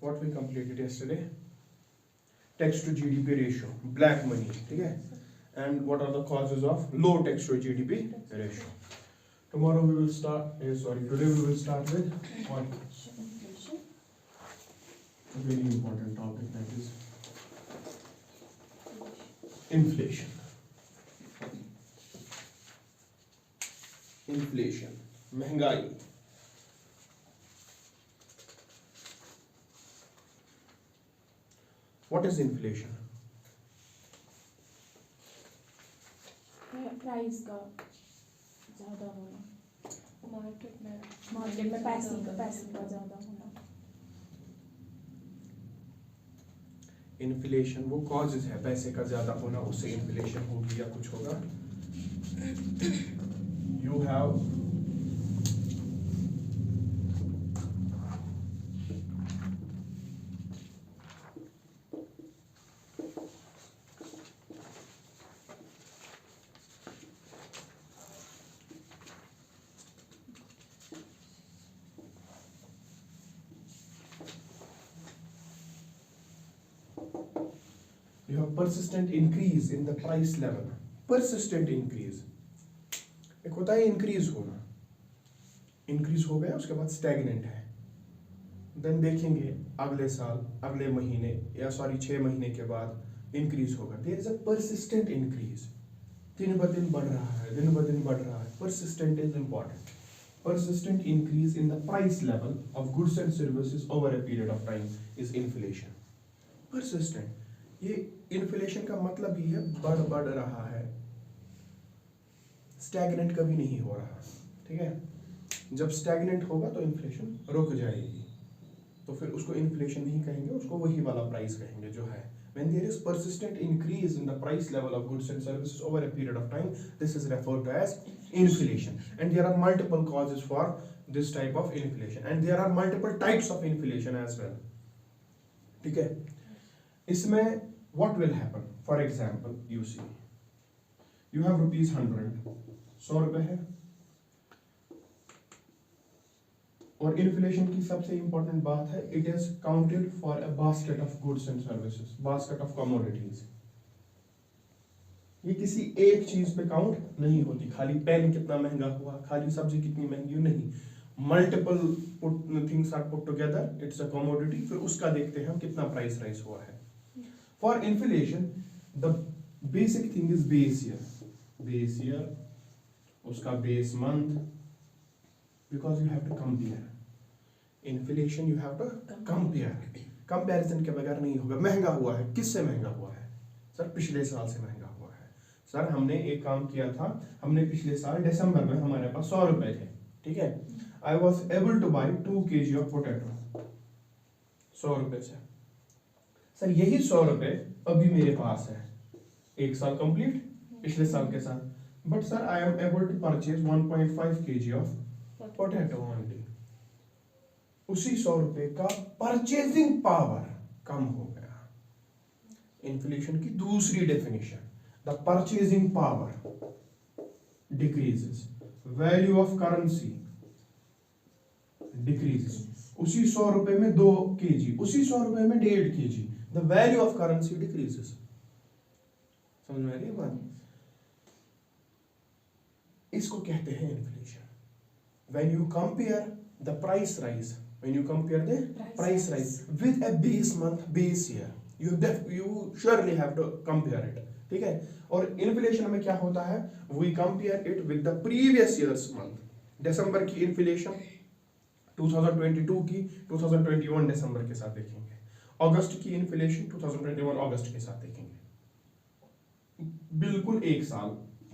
what we completed yesterday, tax to GDP ratio, black money, ठीक है, and what are the causes of low tax to GDP ratio. Tomorrow we will start, today we will start with what? A very important topic, that is inflation. Inflation, महंगाई. What is inflation? Price का ज्यादा होना, market में पैसे का ज्यादा होना. Inflation वो कॉजेज है, पैसे का ज्यादा होना, उससे इन्फ्लेशन होगी या कुछ होगा. You have persistent increase in the price level. Persistent increase, एक होता है increase होना, increase हो गया उसके बाद stagnant है, then देखेंगे अगले साल, अगले महीने या 6 महीने के बाद increase होगा. There is a persistent increase, दिन ब दिन बढ़ रहा है, दिन ब दिन बढ़ रहा है. Persistent is important. Persistent increase in the price level of goods and services over a period of time is inflation. Persistent, ये इन्फ्लेशन का मतलब ही है बढ़ रहा है, स्टैग्नेंट कभी नहीं हो रहा. ठीक है, जब स्टैग्नेंट होगा तो इन्फ्लेशन रुक जाएगी, तो फिर उसको इन्फ्लेशन नहीं कहेंगे, उसको वही वाला प्राइस कहेंगे जो है. When there is persistent increase in the price level of goods and services over a period of time, this is referred to as inflation. And there are multiple causes for this type of inflation, and there are multiple types of inflation as well. ठीक है, इसमें what will happen? For example, you see, you have rupees 100, 100 रुपए है, और inflation की सबसे important बात है, it is counted for a basket of goods and services, basket of commodities. ये किसी एक चीज पे काउंट नहीं होती, खाली पेन कितना महंगा हुआ, खाली सब्जी कितनी महंगी, नहीं. Multiple things are put together, it's a commodity, फिर उसका देखते हैं हम कितना प्राइस राइज हुआ है. For inflation, the basic thing is base year, उसका base month, because you have to compare. Inflation you have to compare. Comparison के बगैर नहीं होगा. महंगा हुआ है, किससे महंगा हुआ है? सर पिछले साल से महंगा हुआ है. सर हमने एक काम किया था, हमने पिछले साल दिसंबर में हमारे पास 100 रुपए थे, ठीक है. I was able to buy 2 kg of potato 100 रुपए से. सर यही 100 रुपए अभी मेरे पास है, एक साल कंप्लीट पिछले साल के साथ, but sir I am able to purchase 1.5 kg of potato only. उसी 100 रुपए का परचेजिंग पावर कम हो गया. इन्फ्लेशन की दूसरी definition, the purchasing power decreases, value of currency decreases. उसी 100 रुपए में 2 kg, उसी 100 रुपए में 1.5 kg, the value of currency decreases. समझ में आ रही है बात? इसको कहते हैं inflation. When you compare the price rise, when you compare the price rise with a base month, base year, you surely have to compare it. ठीक है, और इन्फ्लेशन में क्या होता है, we compare it with the previous year's month. दिसंबर की inflation 2022 की 2021 दिसंबर के साथ देखेंगे, अगस्त की इन्फ्लेशन 2021 अगस्त के साथ देखेंगे. बिल्कुल एक साल,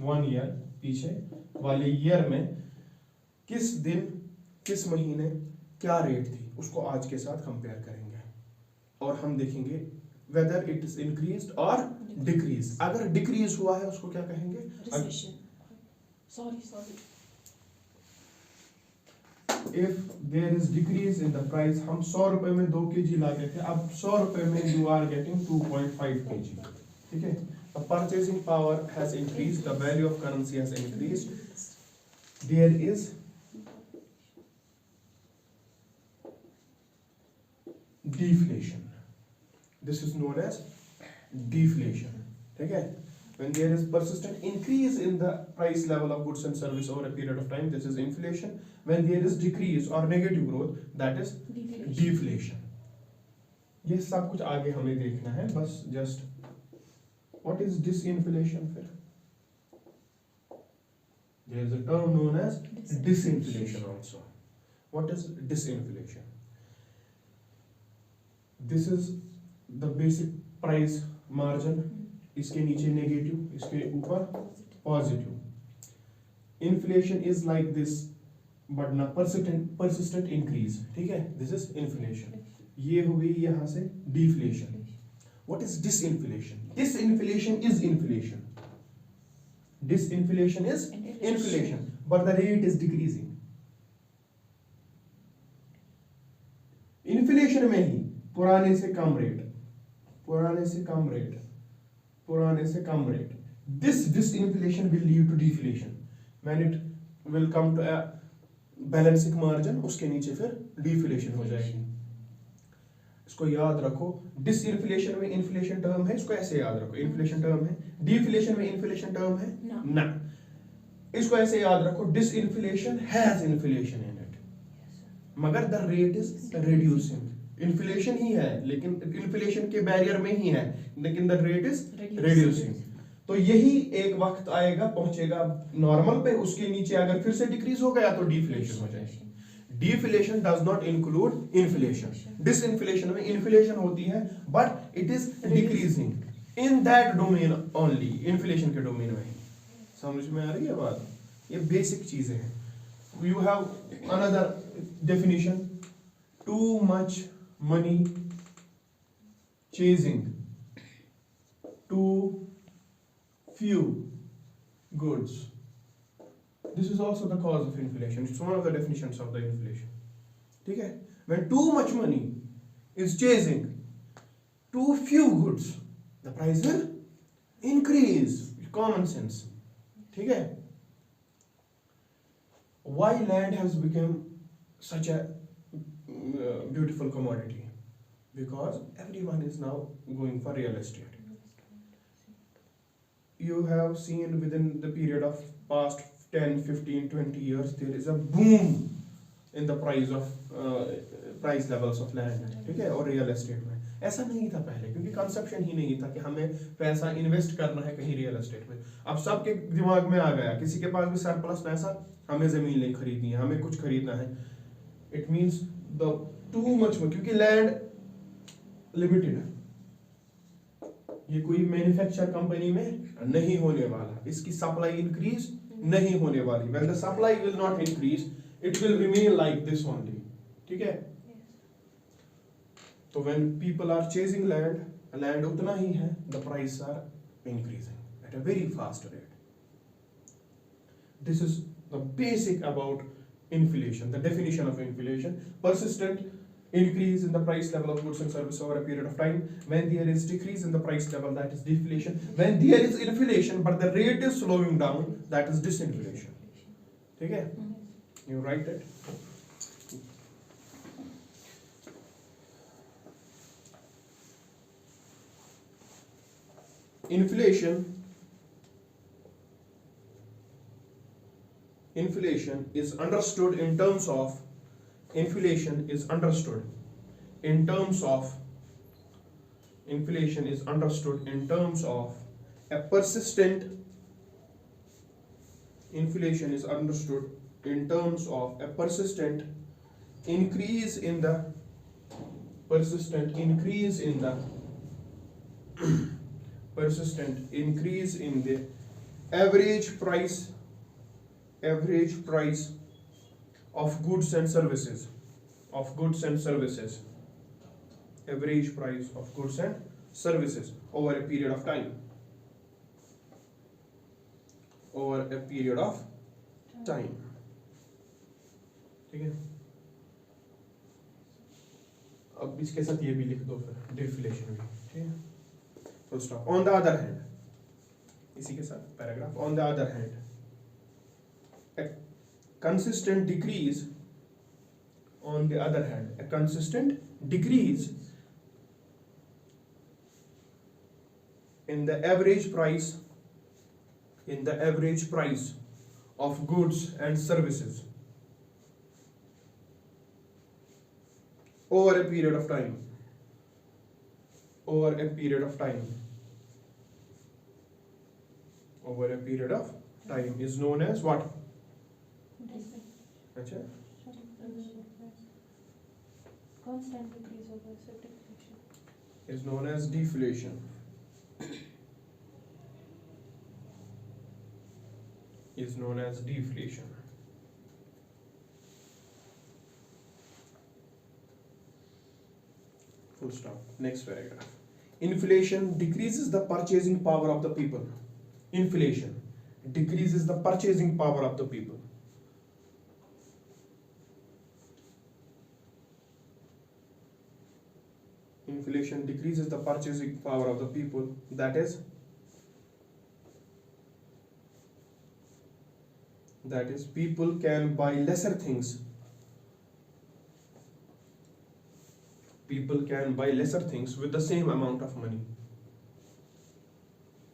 1 ईयर पीछे वाले ईयर में किस दिन किस महीने क्या रेट थी, उसको आज के साथ कंपेयर करेंगे, और हम देखेंगे वेदर इट इज इंक्रीज्ड और डिक्रीज. अगर डिक्रीज हुआ है उसको क्या कहेंगे? If there is decrease in the price, हम 100 रुपए में 2 kg लाते थे, अब 100 रुपए में you are getting 2.5 kg. ठीक है, the purchasing power has increased, the value of currency has increased. There is deflation. This is known as deflation. ठीक है? When there is persistent increase in the price level of goods and service over a period of time, this is inflation. When there is decrease or negative growth, that is deflation. ये सब कुछ आगे हमें देखना है, बस just what is disinflation फिर? There is a term known as disinflation also. What is disinflation? This is the basic price margin. इसके नीचे नेगेटिव, इसके ऊपर positive. Inflation is like this but ना persistent इंक्रीज. ठीक है, दिस इज इन्फ्लेशन. ये हो गई यहां से deflation. What is disinflation? Disinflation is inflation. Disinflation is inflation but the rate is decreasing. Inflation में ही पुराने से कम रेट, पुराने से कम रेट, पुराने से कम rate. This disinflation will lead to deflation. When it will come to a balancing margin, उसके नीचे फिर deflation हो जाएगी. इसको याद रखो. डिसइन्फ्लेशन में इन्फ्लेशन टर्म है, इसको ऐसे याद रखो. इन्फ्लेशन टर्म है. डिफ्लेशन में इन्फ्लेशन टर्म है ना. इसको ऐसे याद रखो. Disinflation has inflation in it, मगर the rate is reducing. Inflation ही है लेकिन इन्फ्लेशन के बैरियर में ही है, लेकिन द रेट इज रिड्यूसिंग. तो यही एक वक्त आएगा, पहुंचेगा नॉर्मल पे, उसके नीचे अगर फिर से डिक्रीज हो गया तो डिफ्लेशन हो जाएगी. Deflation does not include inflation. Disinflation में इन्फ्लेशन होती है but it is decreasing in that domain only. Inflation के डोमेन में. समझ में आ रही है बात? ये बेसिक चीजें हैं. You have another definition. Too much money chasing too few goods. This is also the cause of inflation. It's one of the definitions of the inflation. ठीक है? When too much money is chasing too few goods, the price will increase. Common sense. ठीक है? Why land has become such a beautiful commodity? Because everyone is now going for real estate. You have seen within the period of past 10, 15, 20 years there is a boom in the price levels of land. ठीक है? और real estate में ऐसा नहीं था पहले, क्योंकि conception ही नहीं था कि हमें पैसा इन्वेस्ट करना है कहीं रियल एस्टेट में. अब सबके दिमाग में आ गया, किसी के पास भी सरप्लस पैसा, हमें जमीन नहीं खरीदनी है, हमें कुछ खरीदना है. It means the too much, क्योंकि लैंड लिमिटेड है, ये कोई मैन्युफैक्चर कंपनी में नहीं होने वाला, इसकी सप्लाई इंक्रीज नहीं होने वाली. When the supply will not increase it will remain like this only. ठीक है? तो when people are chasing land, land उतना ही है, the price are increasing at a very fast rate. This is the basic about inflation. The definition of inflation: persistent increase in the price level of goods and services over a period of time. When there is decrease in the price level, that is deflation. When there is inflation but the rate is slowing down, that is disinflation. ठीक है? You write it. Inflation is understood in terms of a persistent increase in the average price of goods and services. Average price of goods and services over a period of time. ठीक है? अब इसके साथ ये भी लिख दो फिर, डिफ्लेशन भी. ठीक है? Full stop. On the other hand, इसी के साथ paragraph. On the other hand, a consistent decrease in the average price of goods and services over a period of time. Over a period of time is known as what? अच्छा, Constant decrease होगा, so deflation. is known as deflation. Is known as deflation. Full stop. Next paragraph. Inflation decreases the purchasing power of the people. Inflation decreases the purchasing power of the people. Inflation decreases the purchasing power of the people. That is people can buy lesser things. People can buy lesser things with the same amount of money.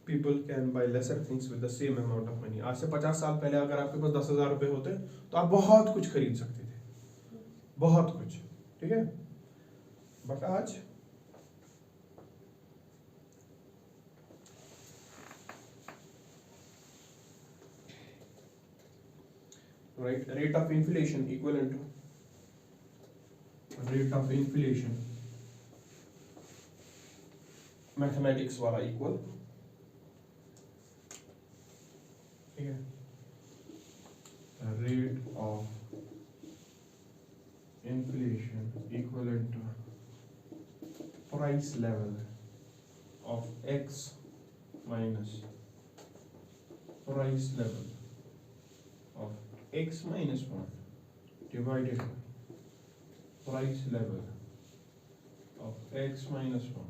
People can buy lesser things with the same amount of money. आज से 50 साल पहले अगर आपके पास 10,000 रुपए होते तो आप बहुत कुछ खरीद सकते थे, बहुत कुछ, ठीक है? बट आज right, rate of inflation equivalent to rate of inflation mathematics वाला इक्वल, ठीक है, rate of inflation equivalent to price level of x minus price level of x minus 1 divided by price level of x minus 1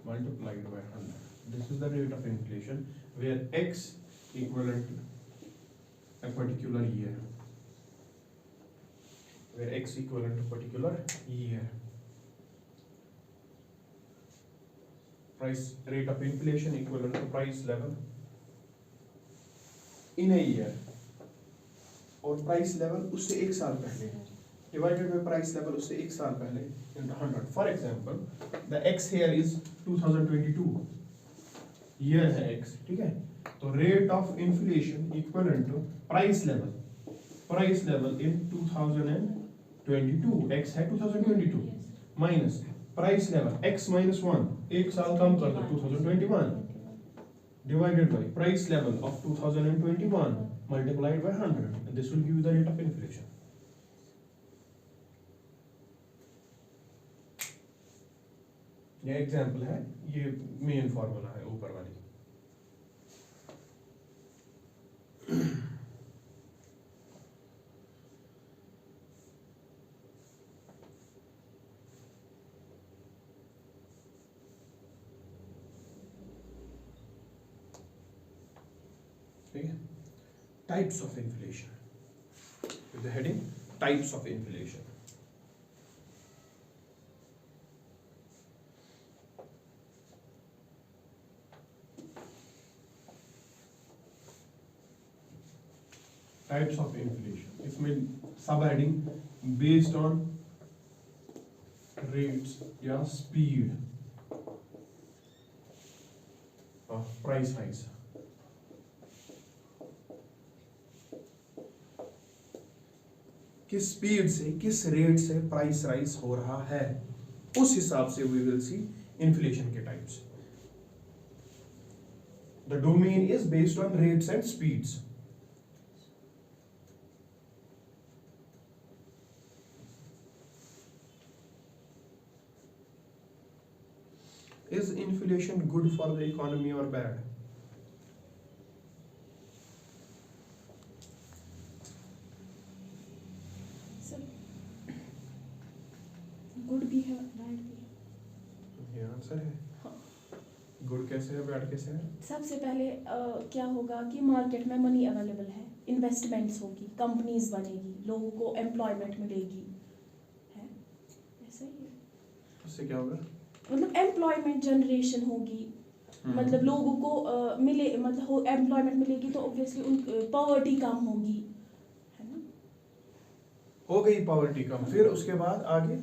multiplied by 100. This is the rate of inflation where x equivalent to a particular year. Where x equivalent to particular year. Price rate of inflation equivalent to price level in a year. और price level उससे एक साल पहले divided by price level उससे एक साल पहले into 100. For example the x here is 2022 year है x, ठीक है? तो rate of inflation equivalent to price level in 2022 x है 2022 minus price level x minus 1 एक साल कम कर दो 2021 divided by price level of 2021 multiplied by 100, and this will give you the rate of inflation. ये example है, ये main formula है ऊपर वाली. ठीक है? Types of inflation. With the heading types of inflation. Types of inflation. इसमें सब heading based on rates या speed of price rise. किस स्पीड से, किस रेट से प्राइस राइज हो रहा है, उस हिसाब से वी विल सी इन्फ्लेशन के types. The domain is based on rates and speeds. Is inflation good for the economy और बैड? गुड भी है, बैड भी है. ये आंसर है. गुड कैसे है, बैड कैसे है? सबसे पहले क्या होगा कि मार्केट में मनी अवेलेबल है, इन्वेस्टमेंट्स होगी, कंपनीज बनेगी, लोगों को एम्प्लॉयमेंट मिलेगी, है ऐसा ही है. उससे क्या होगा? मतलब एम्प्लॉयमेंट जनरेशन होगी, मतलब लोगों को मिले, मतलब एम्प्लॉयमेंट मिलेगी तो ऑब्वियसली उन पॉवर्टी कम होगी, है ना। हो गई पॉवर्टी कम, फिर उसके बाद आगे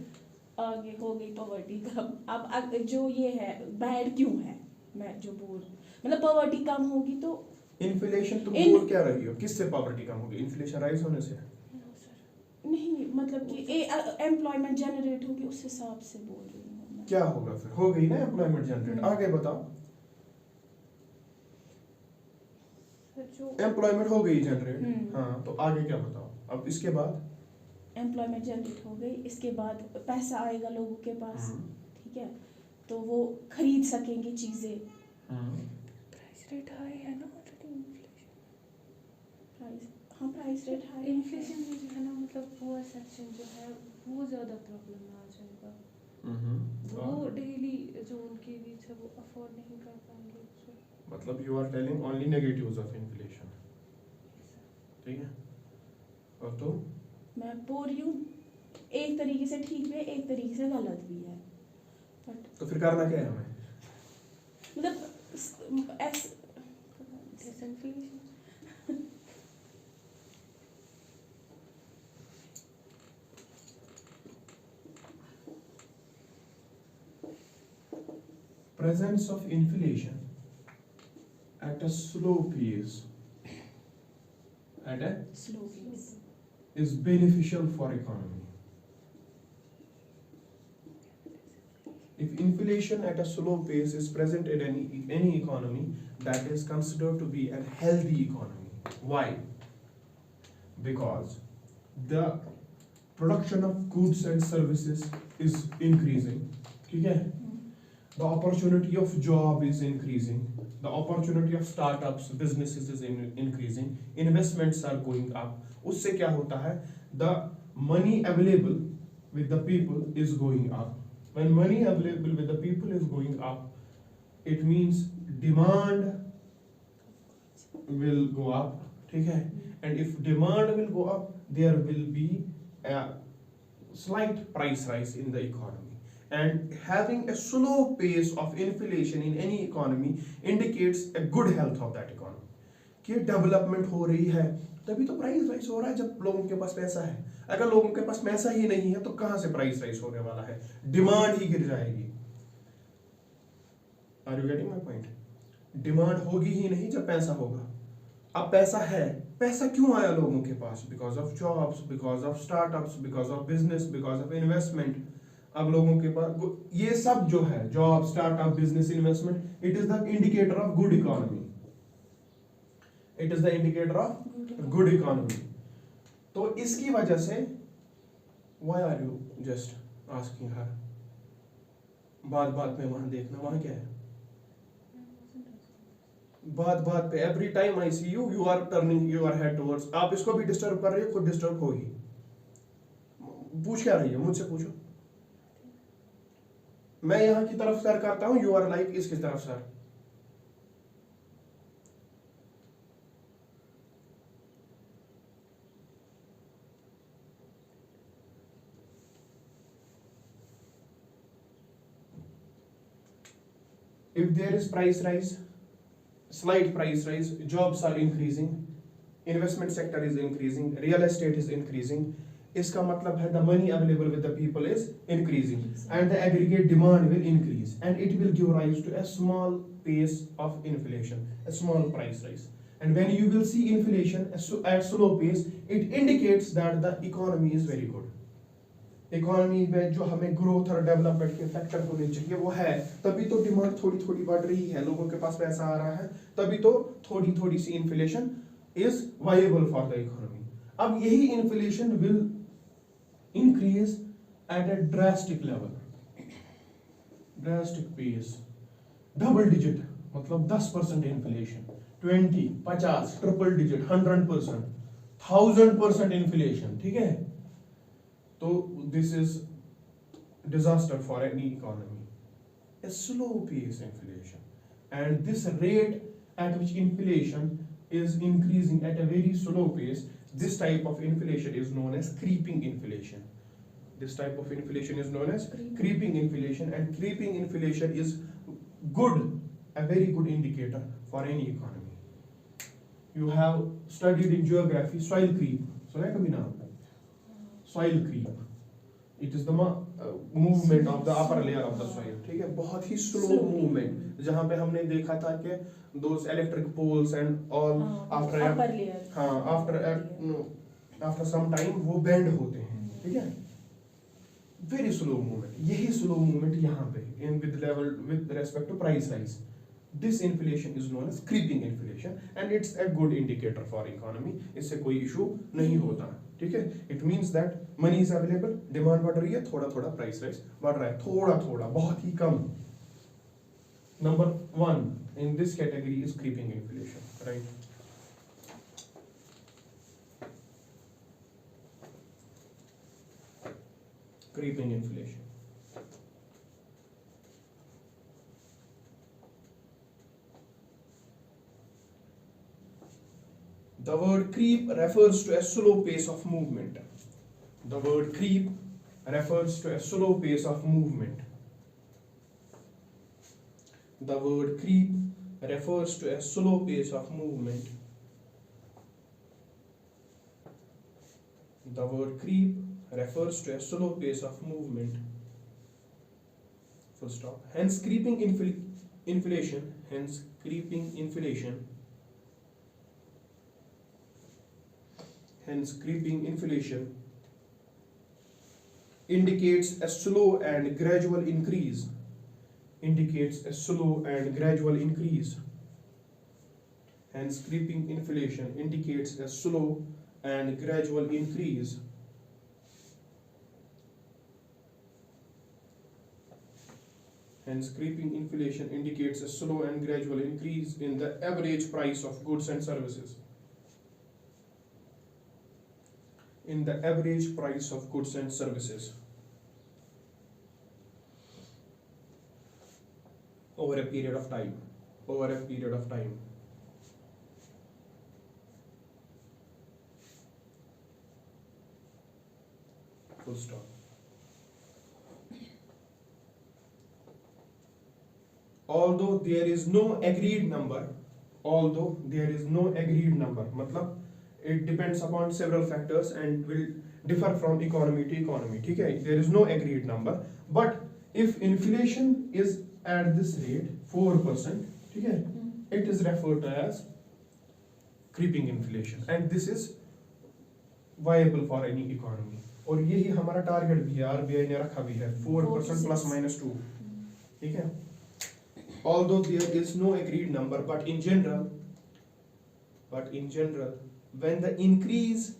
आगे हो गई पॉवर्टी कम। अब जो ये है बैड क्यों है, मैं जो बोल, मतलब पॉवर्टी कम होगी तो इन्फ्लेशन, तुम इन- बोल क्या रही हो, किससे पॉवर्टी कम होगी? इन्फ्लेशन राइज होने से? नहीं, मतलब कि एम्प्लॉयमेंट जनरेट होगी उस हिसाब से बोल रही हूँ मैं। क्या होगा फिर? हो गई ना एम्प्लॉयमेंट जनरेट, आगे बताओ। जो एम्प्लॉयमेंट हो गई जनरेट, हम्म। हाँ, तो आगे क्या बताओ? अब इसके बाद एम्प्लॉयमेंट जनरेट हो गई, इसके बाद पैसा आएगा लोगों के पास, ठीक है, तो वो खरीद सकेंगे चीजें। प्राइस रेट हाई है ना ऑलरेडी, इन्फ्लेशन। प्राइस, हाँ प्राइस रेट हाई, इन्फ्लेशन में जो है ना, मतलब वो सेक्शन जो है वो ज़्यादा प्रॉब्लम में आ जाएगा। वो डेली जो उनकी नीड्स है वो अफोर्ड नहीं कर पाएंगे उसको। मतलब you are telling only negatives of inflation, ठीक है? और तो मैं बोल रही हूँ एक तरीके से ठीक भी है, एक तरीके से गलत भी है, बट तो फिर करना क्या है हमें? मतलब as disinflation. Presence of inflation at a slow pace, at a slow pace. is beneficial for economy. If inflation at a slow pace is present in any economy, that is considered to be a healthy economy. Why? Because the production of goods and services is increasing. ठीक है? The opportunity of job is increasing. The opportunity of startups, businesses is increasing. Investments are going up. उससे क्या होता है? The money available with the people is going up. When money available with the people is going up, it means demand will go up. ठीक है? And if demand will go up, there will be a slight price rise in the economy. And having a slow pace of inflation in any economy indicates a good health of that economy. कि development हो रही है, तभी तो price rise हो रहा है जब लोगों के पास पैसा है। अगर लोगों के पास पैसा ही नहीं है तो कहां से प्राइस राइज होने वाला है? डिमांड ही गिर जाएगी। Are you getting my point? Demand होगी ही नहीं जब पैसा होगा। अब पैसा है, पैसा क्यों आया लोगों के पास? Because of jobs, because of startups, because of business, because of investment. अब लोगों के पास ये सब जो है, job, startup, business, investment, it is the indicator of good economy. It is the indicator of good economy. तो इसकी वजह से why are you just asking her? बात बात में वहां देखना, वहां क्या है? बात बात पे every time I see you, you are turning your head towards. आप इसको भी डिस्टर्ब कर रही हो, खुद डिस्टर्ब होगी। पूछ क्या रही है? मुझसे पूछो। मैं यहां की तरफ सर करता हूं, यू आर लाइक इसकी तरफ sir. If there is price rise, slight price rise, jobs are increasing, investment sector is increasing, real estate is increasing, इसका मतलब है the money available with the people is increasing and the aggregate demand will increase and it will give rise to a small pace of inflation, a small price rise. And when you will see inflation at slow pace, it indicates that the economy is very good. Economy में जो हमें growth और development के factor होने चाहिए वो है, तभी तो डिमांड थोड़ी थोड़ी बढ़ रही है, लोगों के पास पैसा आ रहा है, तभी तो थोड़ी थोड़ी सी inflation is viable for the economy. अब यही inflation will increase at a drastic level, drastic pace, double digit, मतलब 10% इन्फ्लेशन, 20, 50, ट्रिपल डिजिट, 100%, 1000% इन्फ्लेशन, ठीक है? तो this is disaster for any economy. A slow pace inflation, and this rate at which inflation is increasing at a very slow pace, this type of inflation is known as creeping inflation. This type of inflation is known as creeping inflation, and creeping inflation is good a very good indicator for any economy. You have studied in geography soil creep. सुना है कभी नाम? Soil creep. It is the movement of the upper layer of the soil. ठीक है, बहुत ही slow movement, जहाँ पे हमने देखा था कि those electric poles and all after upper layer. हाँ, after some time वो bend होते हैं, ठीक है? Very slow movement. यही slow movement यहाँ पे in with respect to price rise. This inflation is known as creeping inflation and it's a good indicator for economy. इससे कोई issue नहीं होता, ठीक है? It means that money is available, demand बढ़ रही है, थोड़ा थोड़ा price rise बढ़ रहा है, थोड़ा थोड़ा, बहुत ही कम. Number 1 in this category is creeping inflation, right? Creeping inflation. The word creep refers to a slow pace of movement. The word creep refers to a slow pace of movement. The word creep refers to a slow pace of movement. The word creep refers to a slow pace of movement. Full stop. Hence creeping inflation. Hence creeping inflation. Hence creeping inflation indicates a slow and gradual increase. Indicates a slow and gradual increase. Hence creeping inflation indicates a slow and gradual increase. Hence creeping inflation indicates a slow and gradual increase in the average price of goods and services. In the average price of goods and services over a period of time. Over a period of time. Full stop. Although there is no agreed number, मतलब it depends upon several factors and will differ from economy to economy, ठीक है? There is no agreed number, but if inflation is at this rate 4%, ठीक है? It is referred to as creeping inflation and this is viable for any economy. और यही हमारा target भी है, RBI ने रखा भी है 4% plus minus 2, ठीक है? Although there is no agreed number, but in general, when the increase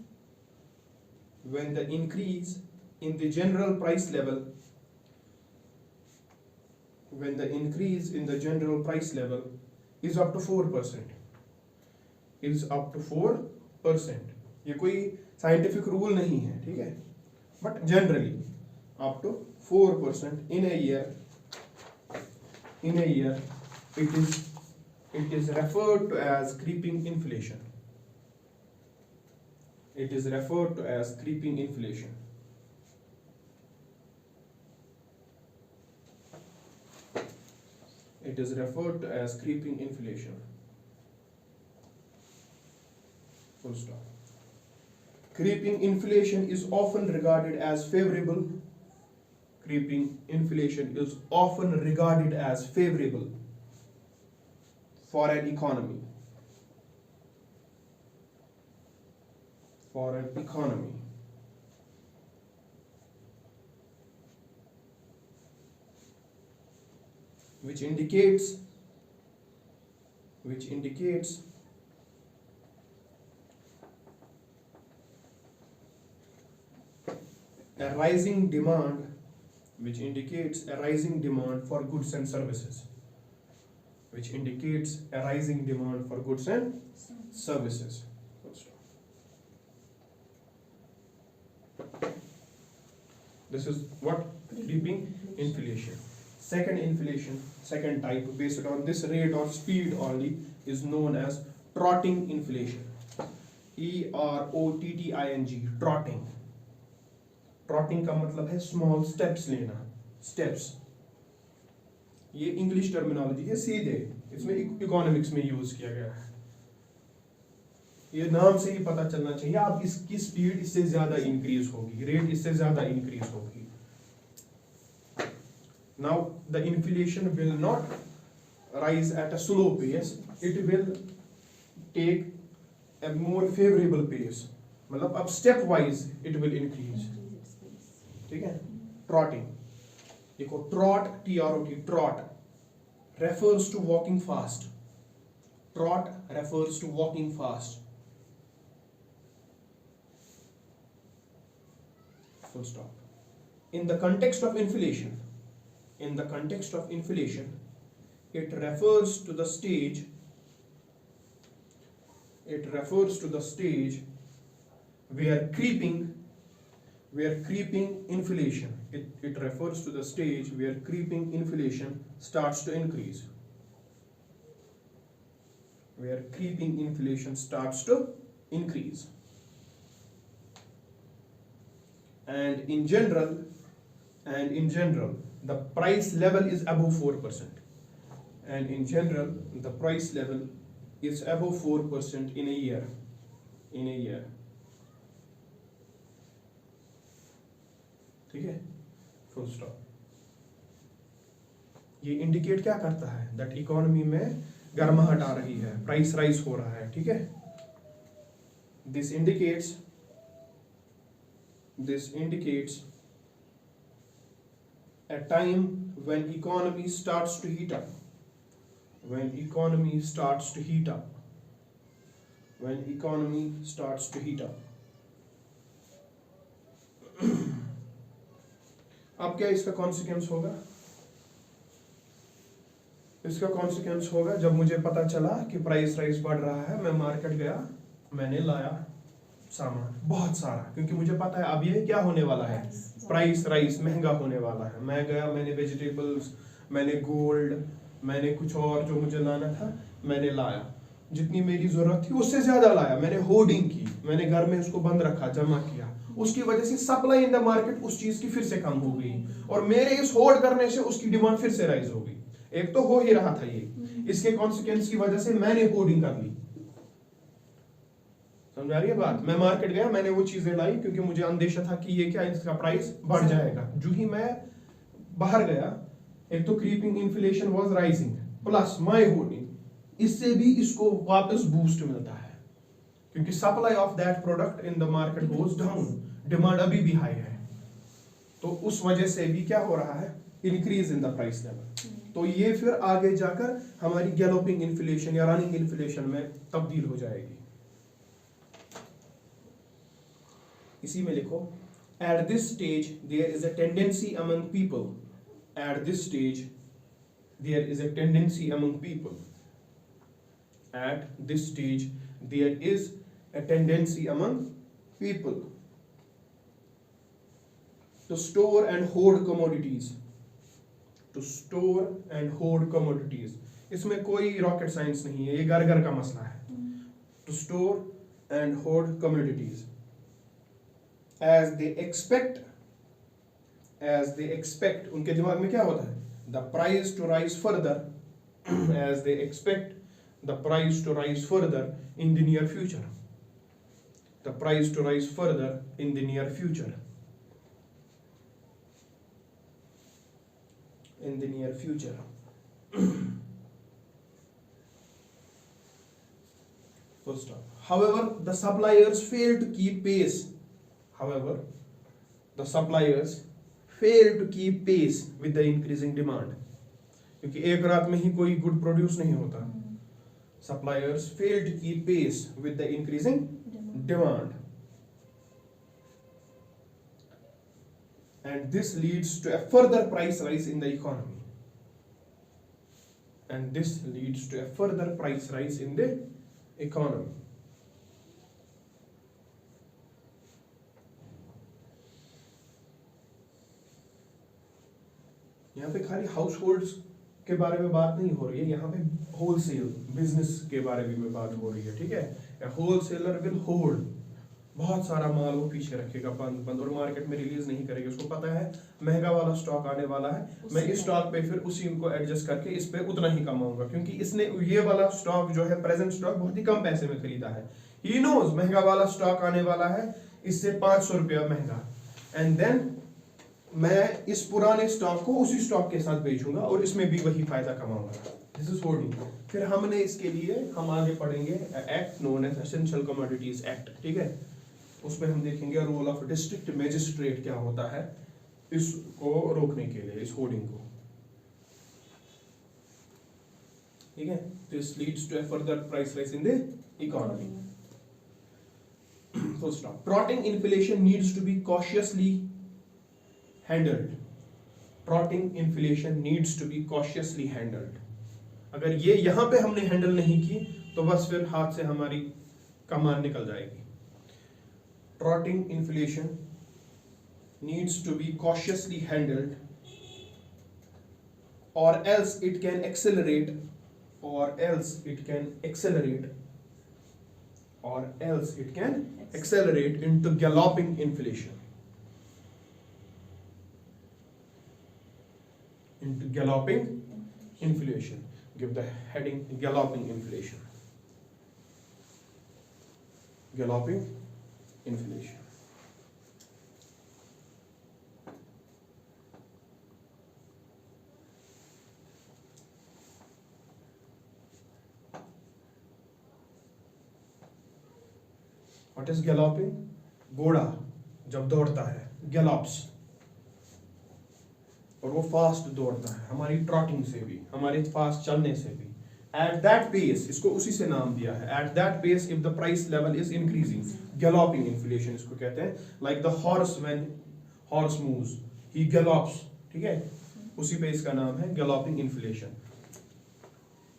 in the general price level, is up to 4%, ये कोई scientific rule नहीं है, ठीक है? But generally up to 4% in a year, it is referred to as creeping inflation. It is referred to as creeping inflation. It is referred to as creeping inflation. Full stop. Creeping inflation is often regarded as favorable. Creeping inflation is often regarded as favorable for an economy. Which indicates a rising demand for goods and services. This is what creeping inflation. Second type based on this rate or speed only is known as trotting inflation. EROTTING, trotting. Trotting का मतलब है small steps लेना, steps. ये English terminology है सीधे, इसमें economics में use किया गया है। ये नाम से ही पता चलना चाहिए, आप इसकी स्पीड इससे ज्यादा इंक्रीज होगी, रेट इससे ज्यादा इंक्रीज होगी। Now the inflation will not rise at a slow pace, it will take a more favorable pace, मतलब अब step wise it will increase, ठीक है। Trotting, देखो trot, T-R-O-T, trot refers to walking fast, trot refers to walking fast, full stop. In the context of inflation, it refers to the stage where creeping inflation, it refers to the stage where creeping inflation starts to increase, and in general the price level is above 4%, and in general the price level is above 4% in a year. ठीक है, full stop. ये indicate क्या करता है, that economy में गर्माहट आ रही है, प्राइस राइज हो रहा है, ठीक है। This indicates a time when economy starts to heat up, अब क्या इसका कॉन्सिक्वेंस होगा? इसका कॉन्सिक्वेंस होगा जब मुझे पता चला कि प्राइस राइज बढ़ रहा है, मैं मार्केट गया, मैंने लाया सामान बहुत सारा, क्योंकि मुझे पता है अब ये क्या होने वाला है, प्राइस राइज महंगा होने वाला है। मैं गया, मैंने वेजिटेबल्स, मैंने गोल्ड, मैंने कुछ और जो मुझे लाना था मैंने लाया, जितनी मेरी जरूरत थी उससे ज्यादा लाया, मैंने होर्डिंग की, मैंने घर में उसको बंद रखा, जमा किया, उसकी वजह से सप्लाई इन द मार्केट उस चीज की फिर से कम हो गई, और मेरे इस होल्ड करने से उसकी डिमांड फिर से राइज हो गई। एक तो हो ही रहा था ये, इसके कॉन्सिक्वेंस की वजह से मैंने होर्डिंग कर ली, समझ आ रही है बात। मैं मार्केट गया, मैंने वो चीजें लाई क्योंकि मुझे अंदेशा था कि ये क्या, इसका प्राइस बढ़ जाएगा। जो ही मैं बाहर गया, एक तो creeping inflation was rising plus my hoarding, इससे भी इसको वापस बूस्ट मिलता है, क्योंकि supply of that product in the market goes down, demand अभी भी हाई है, तो उस वजह से भी क्या हो रहा है, increase in the price level. तो ये फिर आगे जाकर हमारी गैलोपिंग इन्फ्लेशन या रनिंग इन्फ्लेशन में तब्दील हो जाएगी। इसी में लिखो, at this stage there is a tendency among people, at this stage there is a tendency among people, at this stage there is a tendency among people to store and hoard commodities, इसमें कोई rocket science नहीं है, ये घर घर का मसला है। to store and hoard commodities as they expect, उनके दिमाग में क्या होता है, the price to rise further as they expect the price to rise further in the near future, the price to rise further in the near future, in the near future. Full stop. However, the suppliers fail to keep pace. With the increasing demand. क्योंकि एक रात में ही कोई good produce नहीं होता. Suppliers fail to keep pace with the increasing demand. And this leads to a further price rise in the economy. यहाँ पे खाली हाउस होल्ड्स के बारे में बात नहीं हो रही है, यहाँ पे होलसेल बिजनेस के बारे में बात हो रही है, ठीक है। होलसेलर विल होल्ड बहुत सारा माल वो पीछे रखेगा बंद बंद और मार्केट में रिलीज नहीं करेगा, उसको पता है महंगा वाला स्टॉक आने वाला है, मैं इस स्टॉक पे फिर उसी को एडजस्ट करके इस पे उतना ही कमाऊंगा, क्योंकि इसने ये वाला स्टॉक जो है प्रेजेंट स्टॉक बहुत ही कम पैसे में खरीदा है, ही नोज महंगा वाला स्टॉक आने वाला है इससे 500 रुपया महंगा, एंड देन मैं इस पुराने स्टॉक को उसी स्टॉक के साथ बेचूंगा और इसमें भी वही फायदा कमाऊंगा। This is holding. फिर हमने इसके लिए हम आगे पढ़ेंगे act known as essential commodities act, ठीक है, उसमें हम देखेंगे रोल ऑफ डिस्ट्रिक्ट मैजिस्ट्रेट क्या होता है इसको रोकने के लिए, इस होर्डिंग को, ठीक है। This leads to a further price rise in the economy. Full stop. Trotting inflation needs to be cautiously handled. Trotting inflation needs to be cautiously handled. अगर ये यहां पे हमने हैंडल नहीं की तो बस फिर हाथ से हमारी कमान निकल जाएगी। Trotting inflation needs to be cautiously handled or else it can accelerate or else it can accelerate into galloping inflation. Into galloping inflation. Give the heading galloping inflation. Galloping inflation. What is galloping? घोड़ा जब दौड़ता है, गैलॉप्स, और वो fast दौड़ता है, हमारी trotting से भी, हमारे फास्ट चलने से भी। एट दैट पेस, इसको उसी से नाम दिया है, at that pace if the price level is increasing, galloping inflation इसको कहते हैं। Like the horse when horse moves he gallops, ठीक है, उसी पे इसका नाम है गैलॉपिंग इन्फ्लेशन।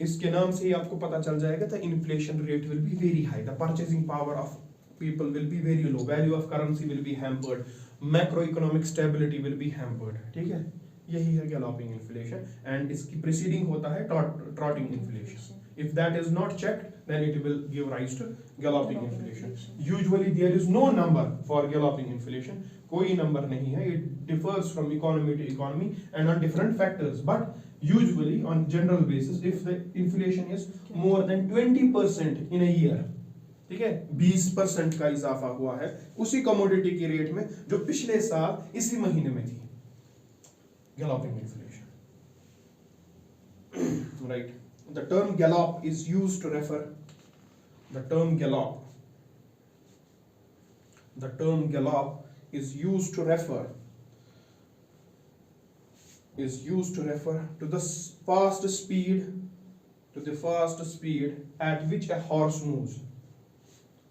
इसके नाम से ही आपको पता चल जाएगा the inflation rate will be very high, the purchasing power of people will be very low, value of currency will be hampered, macroeconomic stability will be hampered, ठीक है, यही है galloping inflation, and इसकी preceding होता है trotting inflation. If that is not checked, then it will give rise to galloping inflation. Usually there is no number for galloping inflation, कोई number नहीं है, it differs from economy to economy and on different factors, but usually on general basis, if the inflation is more than 20% in a year, ठीक है, 20% का इजाफा हुआ है उसी कमोडिटी की रेट में जो पिछले साल इसी महीने में थी, galloping inflation, right. The term gallop is used to refer, the term gallop is used to refer to the fast speed at which a horse moves,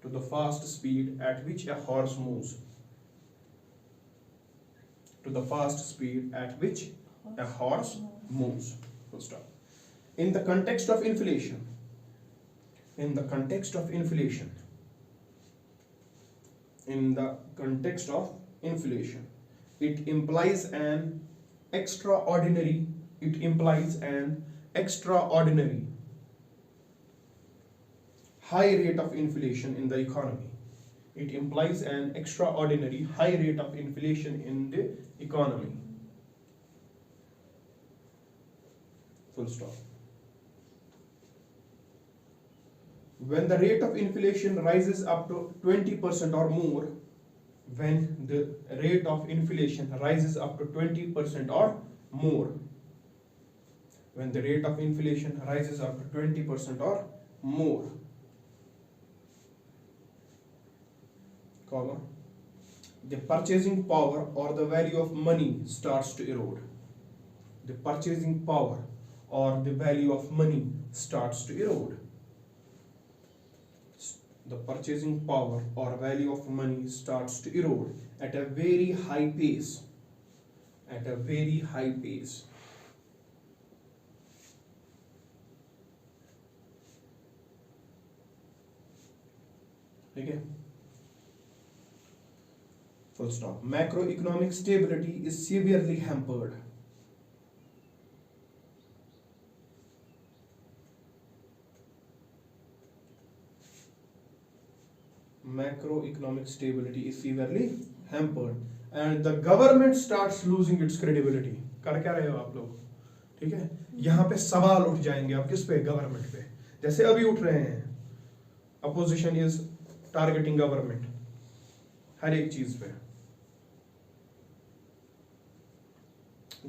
to the fast speed at which a horse moves, to the fast speed at which a horse moves. Full stop. In the context of inflation, in the context of inflation, it implies an extraordinary high rate of inflation in the economy. It implies an extraordinary high rate of inflation in the economy. Full stop. When the rate of inflation rises up to 20% or more, when the rate of inflation rises up to 20% or more, when the rate of inflation rises up to 20% or more, comma, the purchasing power or the value of money starts to erode. The purchasing power or the value of money starts to erode. The purchasing power or value of money starts to erode at a very high pace. At a very high pace. ठीक है? Full stop. Macroeconomic stability is severely hampered. macroeconomic stability is severely hampered and the government starts losing its credibility. कर क्या रहे हो आप लोग? ठीक है, यहाँ पे सवाल उठ जाएंगे आप किस पे? गवर्नमेंट पे, जैसे अभी उठ रहे हैं. अपोजिशन इज टारगेटिंग गवर्नमेंट हर एक चीज पे.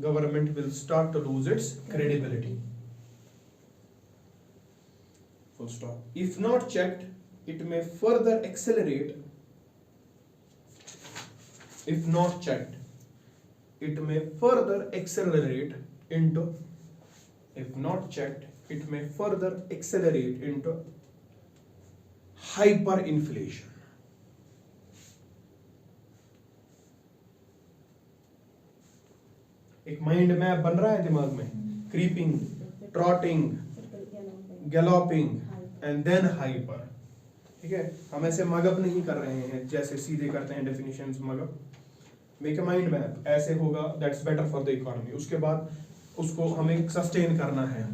Government will start to lose its credibility. Full stop. If not checked, it may further accelerate. If not checked, it may further accelerate into. If not checked, it may further accelerate into hyperinflation. एक mind map बन रहा है दिमाग में. Creeping, trotting, galloping and then hyper. ठीक है, हम ऐसे मगअप नहीं कर रहे हैं जैसे सीधे करते हैं definitions mug up. Make a mind map, ऐसे होगा, that's better for the economy. उसके बाद उसको हमें सस्टेन करना है.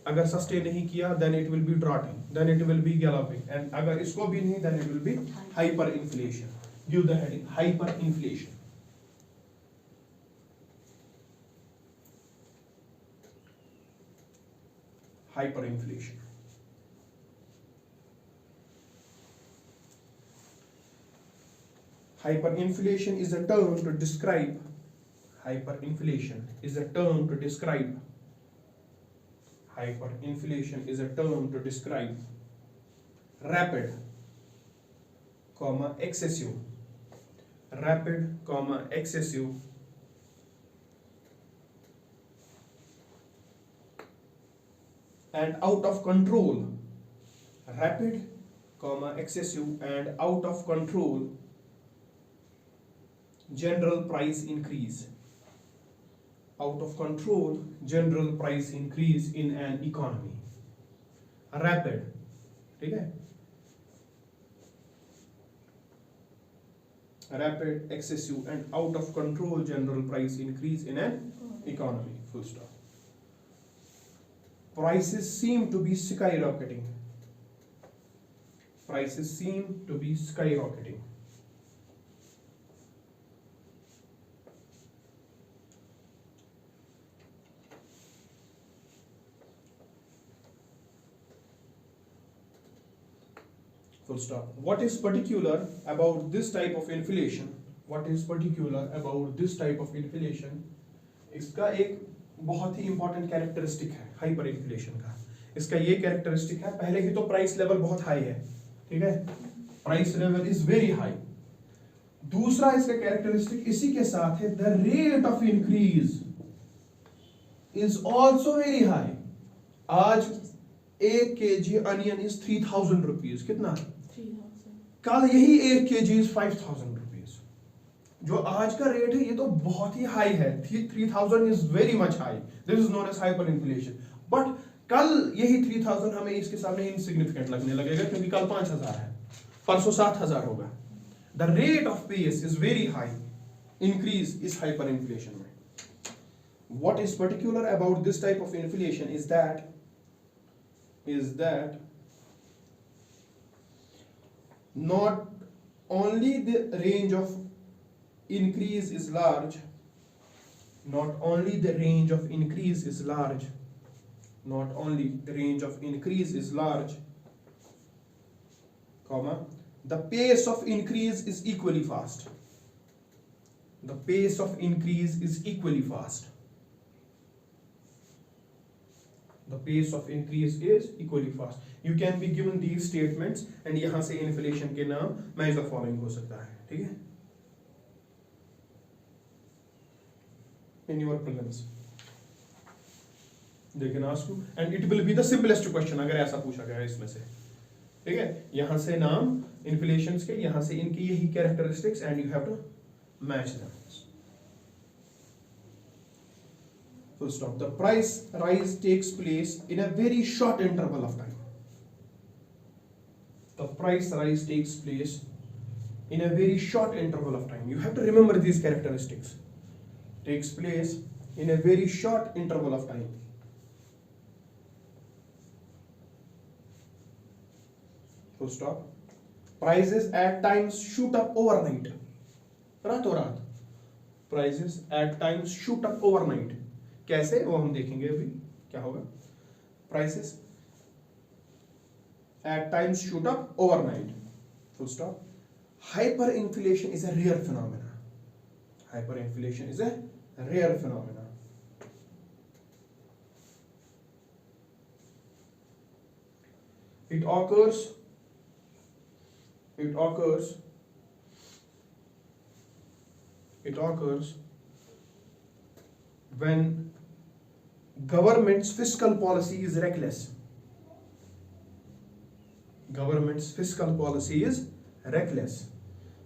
अगर सस्टेन नहीं किया then it will be trotting, then it will be galloping, and अगर इसको भी नहीं then it will be hyper inflation. Give the heading hyper inflation. Hyperinflation. Hyperinflation is a term to describe. Hyperinflation is a term to describe. Hyperinflation is a term to describe rapid, excessive, rapid, excessive, and out of control. Rapid, excessive and out of control general price increase. Out of control general price increase in an economy. Rapid, ठीक है, rapid, excessive and out of control general price increase in an economy. Full stop. Prices seem to be skyrocketing. Prices seem to be skyrocketing. Full stop. What is particular about this type of inflation? What is particular about this type of inflation? इसका एक बहुत ही important characteristic है hyper inflation का. इसका ये characteristic है, पहले ही तो प्राइस लेवल बहुत हाई है. ठीक है, price level is very high. दूसरा इसका कैरेक्टरिस्टिक इसी के साथ है, the rate of increase is also very high. आज 1 kg अनियन इज 3000 रुपीज. कितना? 3000. कल यही 1 kg इज 5000 रुपीज. जो आज का रेट है ये तो बहुत ही हाई है. 3000 is very much high. This is known as hyper inflation. But कल यही 3000 हमें इसके सामने इनसिग्निफिकेंट लगने लगेगा क्योंकि कल 5000 है, परसों 7000 होगा. The rate of pace is very high. Increase is hyper inflation में. What is particular about this type of inflation is that not only the range of increase is large, not only the range of increase is large, not only the range of increase is large, comma, the pace of increase is equally fast. The pace of increase is equally fast. The pace of increase is equally fast. You can be given these statements and यहाँ से inflation के नाम match the following हो सकता है. ठीक है? In your prelims, they can ask you, and it will be the simplest question अगर ऐसा पूछा गया है इसमें से. ठीक है? यहाँ से नाम inflations के, यहाँ से इनकी यही characteristics and you have to match them. Full stop. The price rise takes place in a very short interval of time. The price rise takes place in a very short interval of time. You have to remember these characteristics. Takes place in a very short interval of time. Full stop. prices at times shoot up overnight, रातों रात prices at times shoot up overnight. कैसे, वो हम देखेंगे अभी क्या होगा. Prices at times shoot up overnight. Full stop. Hyperinflation is a rare phenomenon. Hyperinflation is a rare phenomenon. It occurs when government's fiscal policy is reckless. Government's fiscal policy is reckless.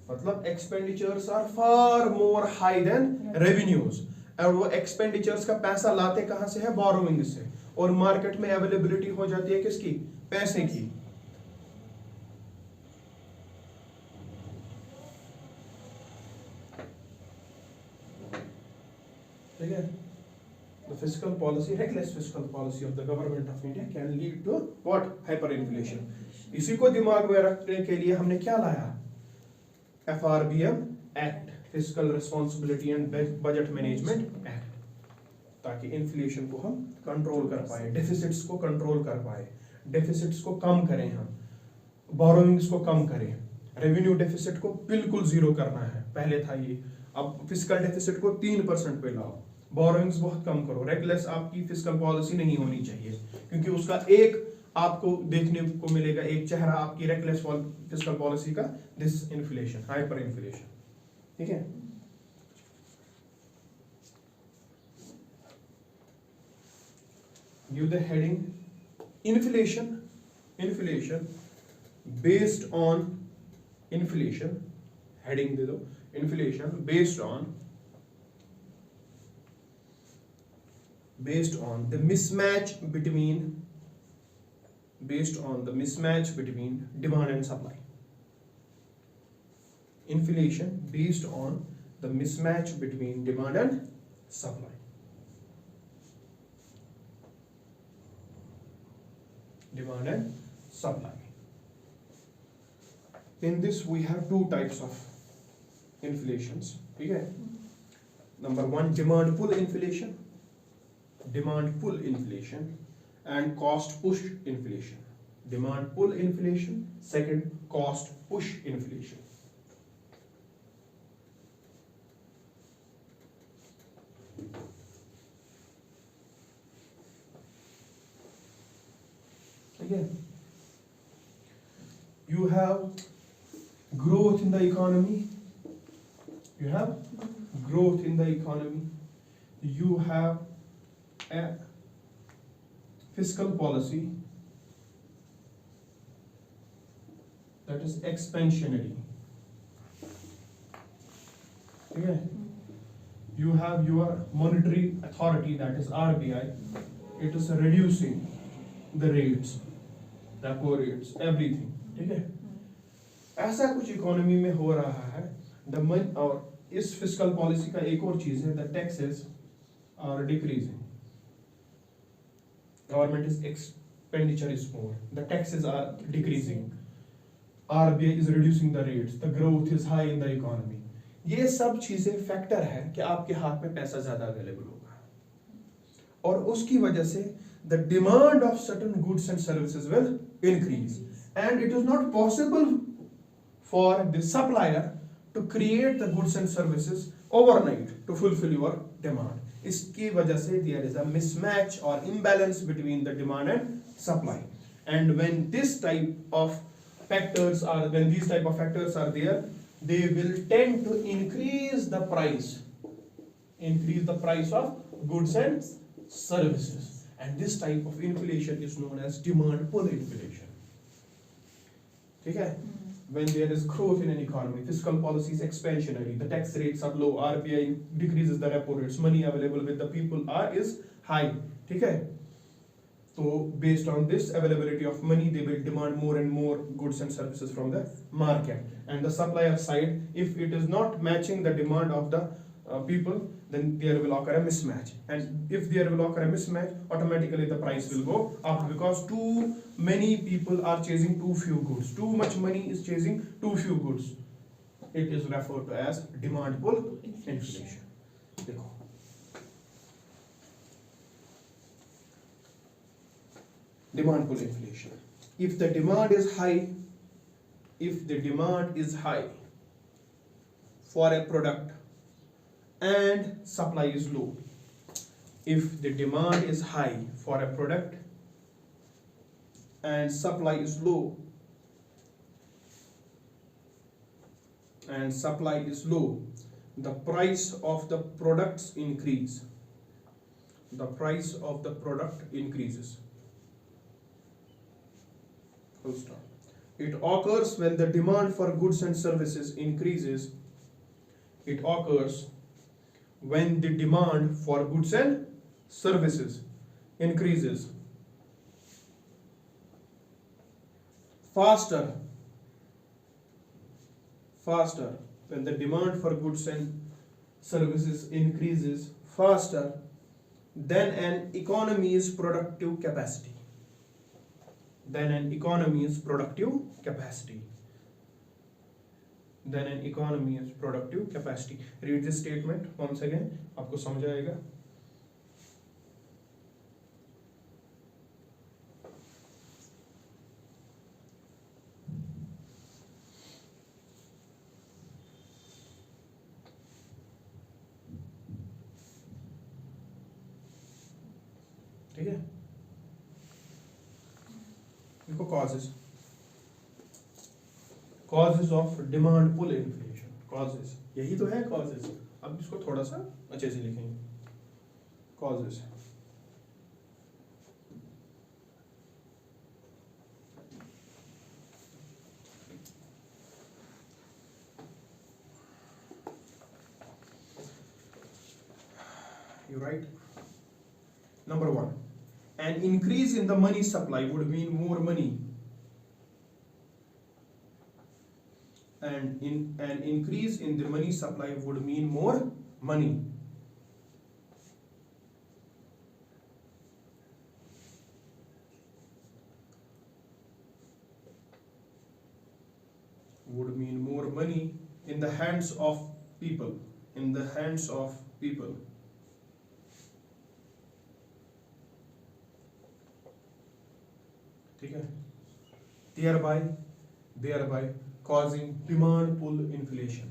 मतलब expenditures are far more high than revenues. और वो expenditures का पैसा लाते कहाँ से है? Borrowing से. और मार्केट में अवेलेबिलिटी हो जाती है किसकी? पैसे की. ठीक है? The fiscal policy, reckless fiscal policy of the government of India can lead to what? Hyperinflation. इसी को दिमाग में रखने के लिए हमने क्या लाया? FRBM Act, Fiscal Responsibility and Budget Management Act, ताकि इन्फ्लेशन को हम कंट्रोल कर पाए, डेफिसिट्स को कंट्रोल कर पाए, डेफिसिट्स को कम करें, हम बोरोइंग्स को कम करें, रेवेन्यू डेफिसिट को बिल्कुल जीरो करना है. पहले था ये, अब फिस्कल डेफिसिट को 3% पे लाओ, बोरोइंग्स बहुत कम करो. रेगुलर आपकी फिस्कल पॉलिसी नहीं होनी चाहिए, क्योंकि उसका एक आपको देखने को मिलेगा एक चेहरा आपकी रेगुलर फिस्कल पॉलिसी का, दिस इन्फ्लेशन, हाइपर इन्फ्लेशन. ठीक है. Give the heading inflation based on inflation, heading दे दो inflation based on the mismatch between demand and supply. Inflation based on the mismatch between demand and supply. Demand and supply. In this we have two types of inflations. Okay. Number one, demand pull inflation and cost push inflation. Demand pull inflation, second cost push inflation. Again, you have growth in the economy. You have a fiscal policy that is expansionary. Okay. You have your monetary authority, that is RBI. It is reducing the rates, repo rates, everything. ठीक है. ऐसा कुछ economy में हो रहा है. और इस फिस्कल पॉलिसी का एक और चीज है, the taxes are decreasing. Government is expenditure is more. The taxes are decreasing. RBI is reducing the rates. The growth is high in the economy. ये सब चीजें फैक्टर है कि आपके हाथ में पैसा ज्यादा अवेलेबल होगा, और उसकी वजह से the demand of certain goods and services will increase, and it is not possible for the supplier to create the goods and services overnight to fulfill your demand. इसकी वजह से there is a mismatch or imbalance between the demand and supply, and when these type of factors are there, they will tend to increase the price of goods and services, and this type of inflation is known as demand pull inflation. ठीक है. When there is growth in an economy, fiscal policy is expansionary, the tax rates are low, RBI decreases the repo rates, money available with the people is high. ठीक है. So based on this availability of money, they will demand more and more goods and services from the market. And the supplier side, if it is not matching the demand of the people, then there will occur a mismatch, and if there will occur a mismatch, automatically the price will go up, because too many people are chasing too few goods, too much money is chasing too few goods. It is referred to as demand pull inflation. देखो, demand pull inflation. If the demand is high, for a product and supply is low, if the demand is high for a product and supply is low, the price of the products increase. The price of the product increases. Full stop. It occurs when the demand for goods and services increases. It occurs when the demand for goods and services increases faster, when the demand for goods and services increases faster than an economy's productive capacity. Read this statement once again, आपको समझ आएगा. ठीक है? इनको causes of demand pull inflation. Causes, यही तो है causes. अब इसको थोड़ा सा अच्छे से लिखेंगे. Causes. You write. Number 1. An increase in the money supply would mean more money. And an increase in the money supply would mean more money. Would mean more money in the hands of people. ठीक है? Thereby causing demand pull inflation.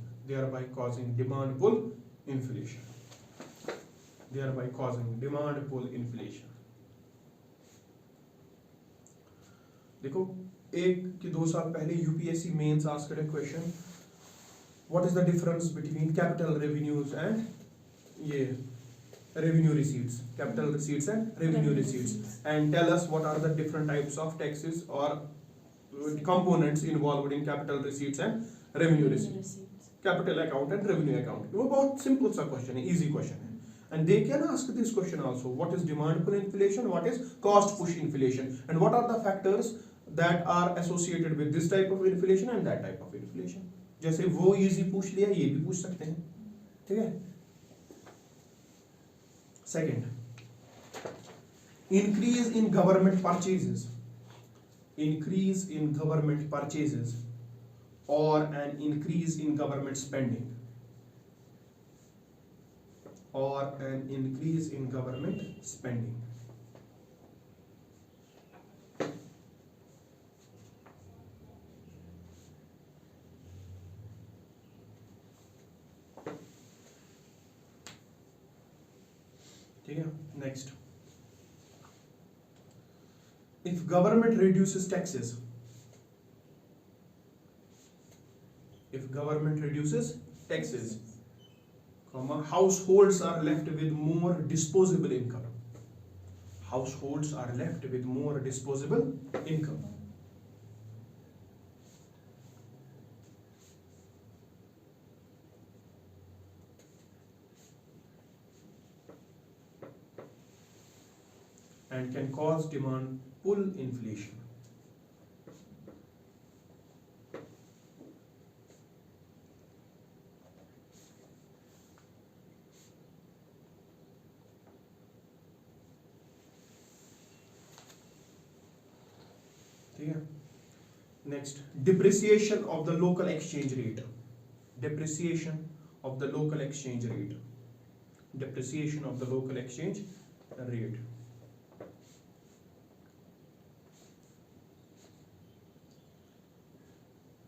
देखो, 1-2 साल पहले UPSC mains asked a question, what is the difference between capital revenues and revenue receipts, capital receipts and revenue receipts, and tell us what are the different types of taxes or components involved in capital receipts and revenue receipts. Capital account and revenue account. वो बहुत simple सा question है, easy question है. And they can ask this question also: what is demand pull inflation? What is cost push inflation? And what are the factors that are associated with this type of inflation and that type of inflation? जैसे वो easy पूछ लिया, ये भी पूछ सकते हैं. ठीक है? Second, increase in government purchases. Or an increase in government spending. ठीक है? Next. If government reduces taxes, households are left with more disposable income. And can cause demand pull inflation. ठीक है। Next, depreciation of the local exchange rate, depreciation of the local exchange rate, depreciation of the local exchange rate.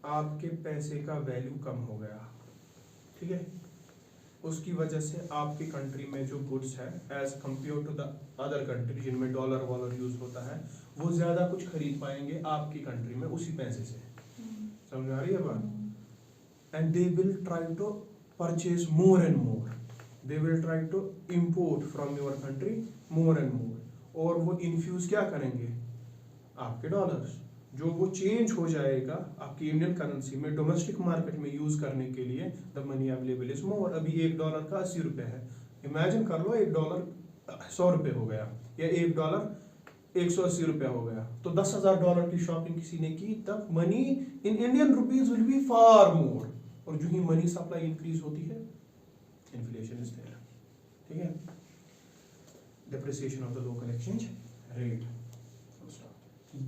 आपके पैसे का value कम हो गया, ठीक है, उसकी वजह से आपकी कंट्री में जो गुड्स है as compared to the other country जिनमें डॉलर वॉलर यूज होता है, वो ज्यादा कुछ खरीद पाएंगे आपकी कंट्री में उसी पैसे से। समझ आ रही है बात? And they will try to purchase more and more, they will try to import from your country more and more, और वो इन्फ्यूज क्या करेंगे आपके डॉलर्स, जो वो चेंज हो जाएगा आपकी इंडियन करेंसी में डोमेस्टिक मार्केट में यूज करने के लिए। The money available is more. अभी $1 का 80 रुपए है, इमेजिन कर लो $1 100 रुपए हो गया, या $1 180 रुपया हो गया, तो $10,000 की शॉपिंग किसी ने की, तब money in Indian rupees will be far more. और जो ही मनी सप्लाई इंक्रीज होती है, इन्फ्लेशन इज देयर, ठीक है। Depreciation of the local exchange rate,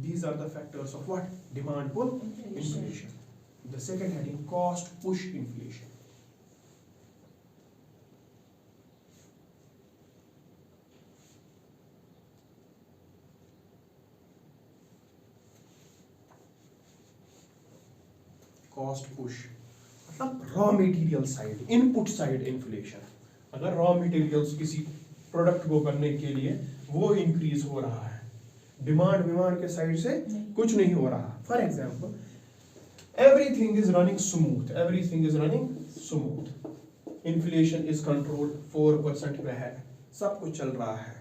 these are the factors of what? Demand pull, inflation. The second heading, cost push inflation. Cost push मतलब raw material side, input side inflation. अगर raw materials किसी product को बनने के लिए वो increase हो रहा है, डिमांड के साइड से कुछ नहीं हो रहा। For example, everything is running smooth, everything is running smooth, inflation is controlled, 4% पे है, सब कुछ चल रहा है,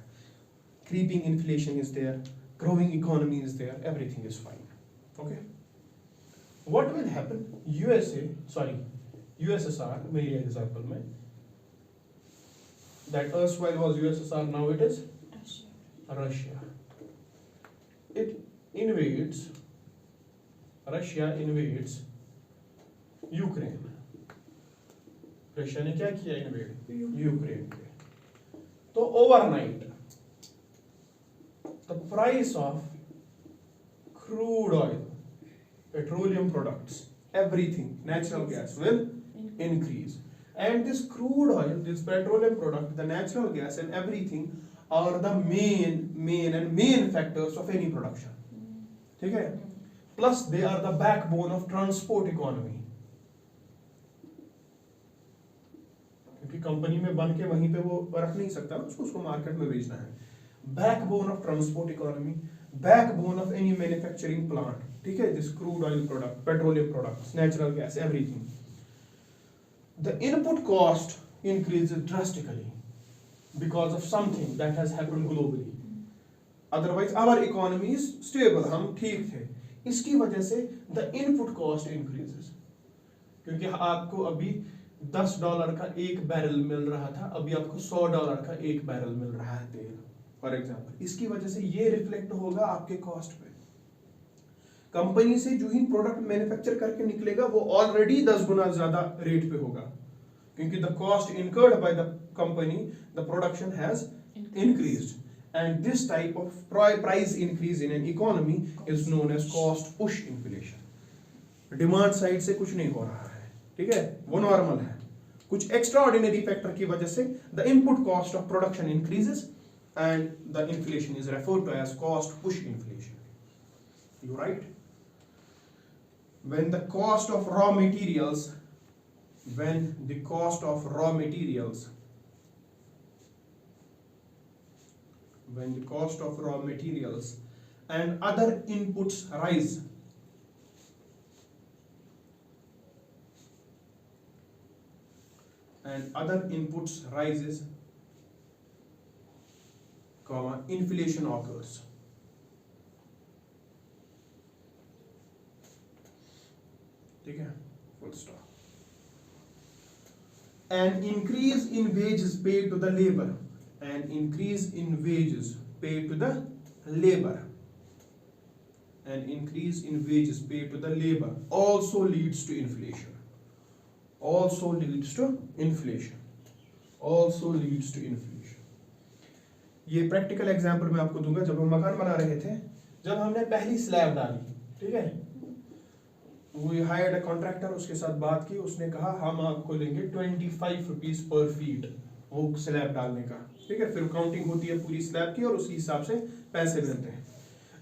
creeping inflation is there, growing economy is there, everything is fine, okay. What will happen? USSR मेरी एग्जांपल में, that erstwhile was USSR, now it is Russia. Russia invades Ukraine. Russia ने क्या किया? इन्वेड यूक्रेन पे। तो overnight the price of crude oil, petroleum products, everything, natural gas will increase, and this crude oil, this petroleum product, the natural gas and everything are the main factors of any production, ठीक है। plus they are the backbone of transport economy, क्योंकि company में बन के वहीं पे वो रख नहीं सकता, उसको मार्केट में बेचना है। Backbone of transport economy, backbone of any manufacturing plant, ठीक है, this crude oil product, petroleum products, natural gas, everything. The input cost increases drastically because of something that has happened globally. Otherwise, our economy is stable, हम ठीक थे। इसकी वजह से the input cost increases, क्योंकि आपको अभी $10 का एक बैरल मिल रहा था, अभी आपको $100 का एक बैरल मिल रहा है तेल, फॉर एग्जाम्पल। इसकी वजह से ये रिफ्लेक्ट होगा आपके कॉस्ट पे। कंपनी से जो ही प्रोडक्ट मैन्युफैक्चर करके निकलेगा वो ऑलरेडी 10 गुना ज्यादा रेट पे होगा, क्योंकि the cost incurred by the company, the production has increased, and this type of price increase in an economy is known as cost push inflation. Demand side से कुछ नहीं हो रहा है, ठीक है, वो नॉर्मल है, कुछ एक्स्ट्रा ऑर्डिनरी फैक्टर की वजह से the input cost of production increases and the inflation is referred to as cost push inflation. You right? When the cost of raw materials and other inputs rise, inflation occurs. ठीक है, full stop. An increase in wages paid to the labor, also leads to inflation. ये practical example मैं आपको दूंगा। जब हम मकान बना रहे थे जब हमने पहली स्लैब डाली, ठीक है, वी हायर्ड अ कॉन्ट्रैक्टर, उसके साथ बात की, उसने कहा हम आपको लेंगे 25 रुपीज पर फीट वो स्लैब डालने का, ठीक है। फिर काउंटिंग होती है पूरी स्लैब की और उसी हिसाब से पैसे मिलते हैं।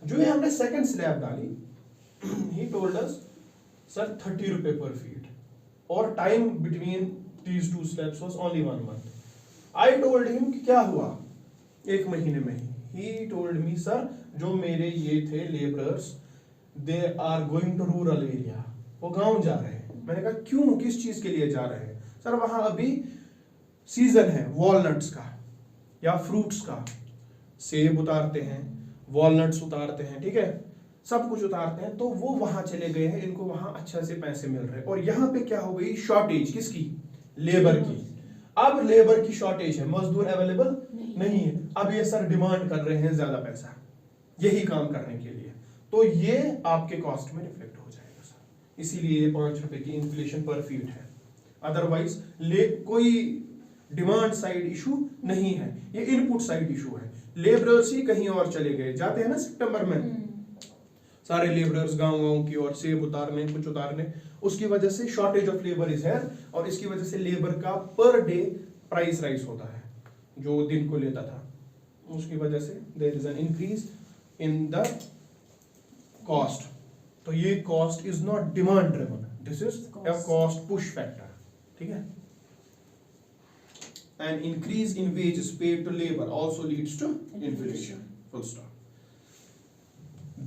जो ये हमने सेकंड स्लैब डाली, ही टोल्ड अस सर 30 रुपए पर फीट, और time between these two slabs was only 1 month. I told him कि क्या हुआ 1 महीने में ही टोल्ड मी सर जो मेरे ये थे labourers they are going to rural area, वो गांव जा रहे हैं। मैंने कहा क्यों, किस चीज के लिए जा रहे हैं? सर वहां अभी सीजन है वॉलनट्स का या फ्रूट्स का, सेब उतारते हैं, वॉलनट्स उतारते हैं, ठीक है, सब कुछ उतारते हैं, तो वो वहां चले गए हैं, इनको वहां अच्छा से पैसे मिल रहे हैं। और यहाँ पे क्या हो गई, शॉर्टेज किसकी, लेबर की। अब लेबर की शॉर्टेज है, मजदूर अवेलेबल नहीं है। अब ये सर डिमांड कर रहे हैं ज्यादा पैसा यही काम करने के लिए, तो ये आपके कॉस्ट में रिफ्लेक्ट हो जाएगा सर। इसीलिए ये 5 रुपए की इन्फ्लेशन पर फीट है। अदरवाइज कोई डिमांड साइड इशू नहीं है, ये इनपुट साइड इशू है। लेबरर्स ही कहीं और चले गए, जाते हैं ना सितंबर में सारे लेबरर्स गांव की ओर सेब उतारने, कुछ उतारने, उसकी वजह से शॉर्टेज ऑफ लेबर इज है, और इसकी वजह से लेबर का पर डे प्राइस राइज होता है जो दिन को लेता था, उसकी वजह से there is an increase in the cost. तो ये cost is not demand driven, this is a cost push factor, ठीक है। An increase in wages paid to labor also leads to inflation. Full stop.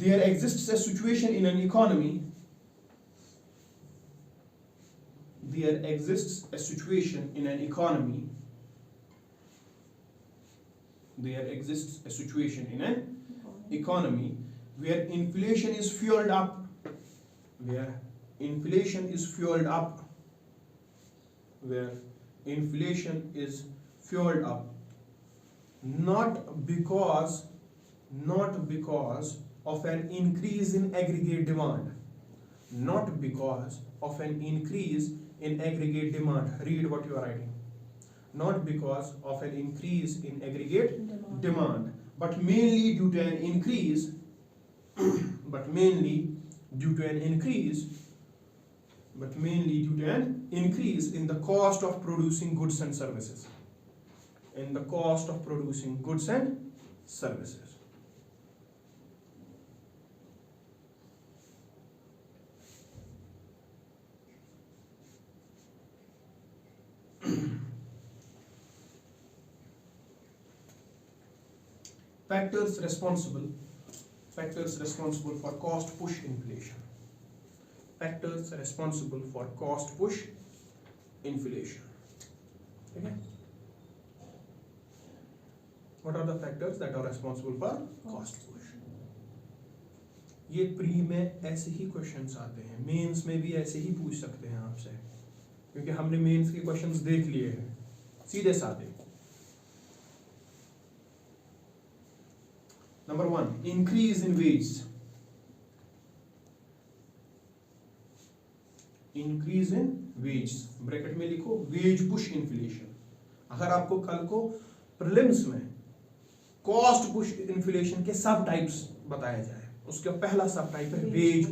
There exists a situation in an economy. There exists a situation in an economy. There exists a situation in an economy where inflation is fueled up. Where inflation is fueled up. Where inflation is fueled up not because of an increase in aggregate demand, not because of an increase in aggregate demand. Read what you are writing. Not because of an increase in aggregate demand, but mainly due to an increase but mainly due to an increase in the cost of producing goods and services. In the cost of producing goods and services. Factors responsible for cost push inflation. Factors responsible for cost push inflation. Okay? What are the factors that are responsible for cost push? ये pre में ऐसे ही questions आते हैं, mains में भी ऐसे ही पूछ सकते हैं आपसे, क्योंकि हमने मेंस के क्वेश्चंस देख लिए हैं सीधे साधे। Number 1, increase in wage. Increase in wage, bracket में लिखो वेज पुश इन्फ्लेशन। अगर आपको कल को प्रीलिम्स में कॉस्ट पुश इन्फ्लेशन के सब टाइप्स बताया जाए, उसका पहला सब टाइप है वेज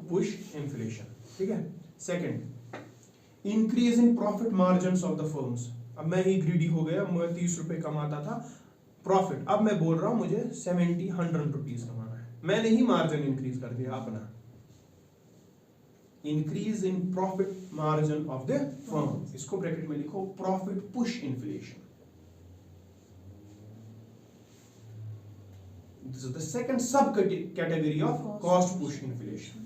पुश इन्फ्लेशन, ठीक है। Second, increase in profit margins of the firms. अब मैं ही ग्रीडी हो गया, मैं 30 रुपए कमाता था प्रॉफिट, अब मैं बोल रहा हूं मुझे 70-100 रुपीज कमाना है, मैंने ही मार्जिन इंक्रीज कर दिया अपना। Increase in profit margin of the firm, इसको ब्रैकेट में लिखो profit push inflation. This is the second subcategory of cost push inflation.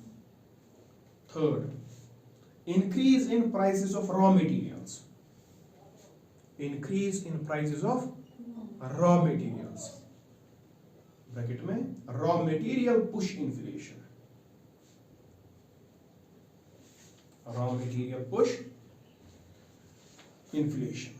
Third, increase in prices of raw materials. Increase in prices of raw materials. Bracket में raw material push inflation. Raw material push inflation.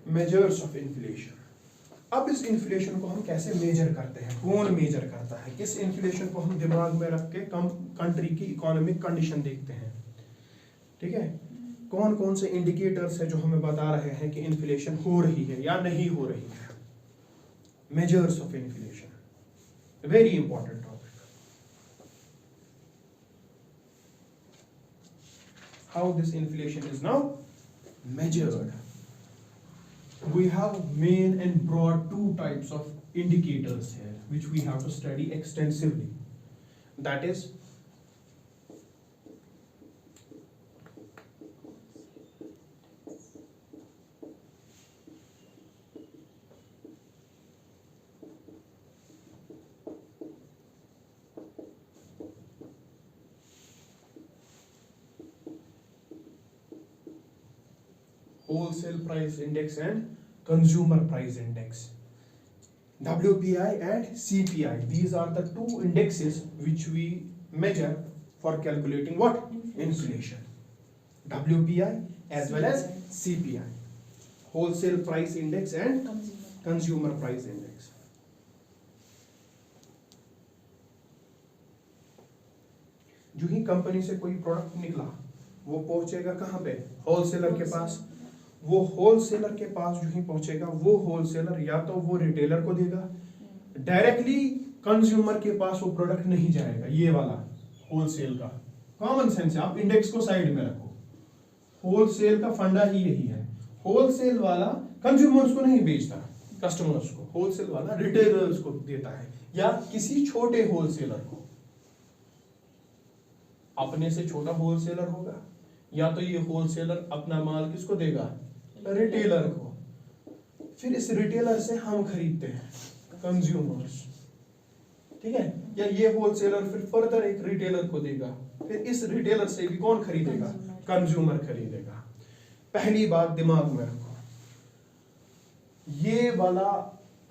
Measures of inflation. अब इस inflation को हम कैसे major करते हैं, कौन major करता है, किस इन्फ्लेशन को हम दिमाग में रख के कंट्री की इकोनॉमिक कंडीशन देखते हैं, ठीक है। कौन कौन से इंडिकेटर्स है जो हमें बता रहे हैं कि इन्फ्लेशन हो रही है या नहीं हो रही है। Measures of inflation, very important topic. How this inflation is now measured. We have main and broad two types of indicators here which we have to study extensively. That is wholesale price index and consumer price index, WPI and CPI. These are the two indexes which we measure for calculating what? Inflation. WPI as well as CPI, wholesale price index and consumer price index. जो ही company से कोई product निकला वो पहुंचेगा कहाँ पे? Wholesaler के पास। वो होलसेलर के पास जो ही पहुंचेगा वो होलसेलर या तो वो रिटेलर को देगा, डायरेक्टली कंज्यूमर के पास वो प्रोडक्ट नहीं जाएगा। ये वाला होलसेल का कॉमन सेंस है, आप इंडेक्स को साइड में रखो। होलसेल का फंडा ही यही है। होलसेल वाला कंज्यूमर्स को नहीं बेचता, कस्टमर्स को। होलसेल वाला रिटेलर्स को देता है या किसी छोटे होलसेलर को। अपने से छोटा होलसेलर होगा या तो ये होलसेलर अपना माल किसको देगा? रिटेलर को। फिर इस रिटेलर से हम खरीदते हैं, कंज्यूमर्स, ठीक है। या ये होलसेलर फिर फर्दर एक रिटेलर को देगा, फिर इस रिटेलर से भी कौन खरीदेगा? कंज्यूमर खरीदेगा। पहली बात दिमाग में रखो, ये वाला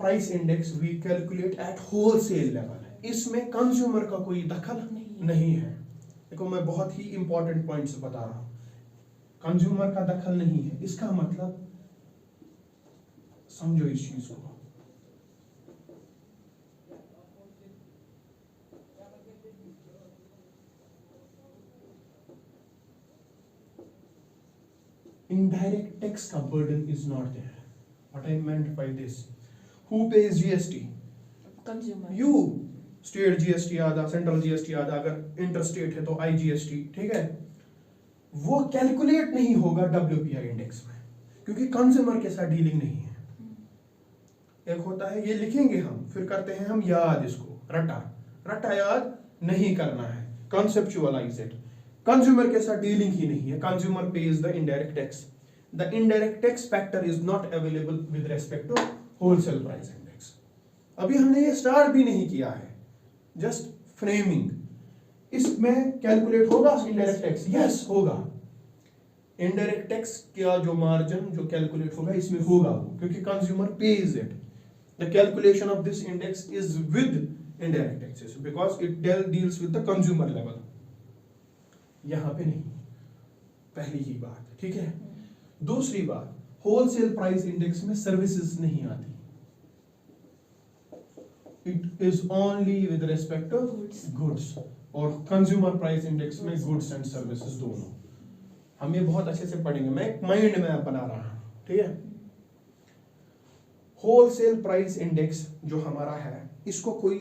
price index we calculate at wholesale level. इसमें कंज्यूमर का कोई दखल नहीं है। देखो मैं बहुत ही इंपॉर्टेंट पॉइंट्स बता रहा हूं, कंज्यूमर का दखल नहीं है। इसका मतलब समझो इस चीज को। Indirect tax का burden is not there. What I meant by this, who pays GST? Consumer. You. State GST आधा, सेंट्रल जीएसटी आधा, अगर इंटरस्टेट है तो आईजीएसटी, ठीक है। वो कैलकुलेट नहीं होगा डब्ल्यूपीआई इंडेक्स में क्योंकि कंज्यूमर के साथ डीलिंग नहीं है। एक होता है ये लिखेंगे हम, फिर करते हैं हम याद, इसको रटा याद नहीं करना है, कॉन्सेप्चुअलाइज इट। कंज्यूमर के साथ डीलिंग ही नहीं है। Consumer pays the indirect tax. The indirect tax factor is not available with respect to wholesale price index. अभी हमने ये स्टार्ट भी नहीं किया है, जस्ट फ्रेमिंग। इसमें कैलकुलेट होगा इनडायरेक्ट टैक्स? यस होगा। इनडायरेक्ट टैक्स का जो मार्जिन जो कैलकुलेट होगा इसमें होगा वो, क्योंकि consumer page it. The calculation of this index is with indirect taxes because it deals with the consumer level. यहां पे नहीं, पहली ही बात, ठीक है। दूसरी बात, होलसेल प्राइस इंडेक्स में सर्विसेज नहीं आती। It is only with respect to goods और कंज्यूमर प्राइस इंडेक्स में गुड्स एंड सर्विसेज दोनों। हम ये बहुत अच्छे से पढ़ेंगे, मैं एक माइंड मैप बना रहा हूं, ठीक है। होलसेल प्राइस इंडेक्स जो हमारा है इसको कोई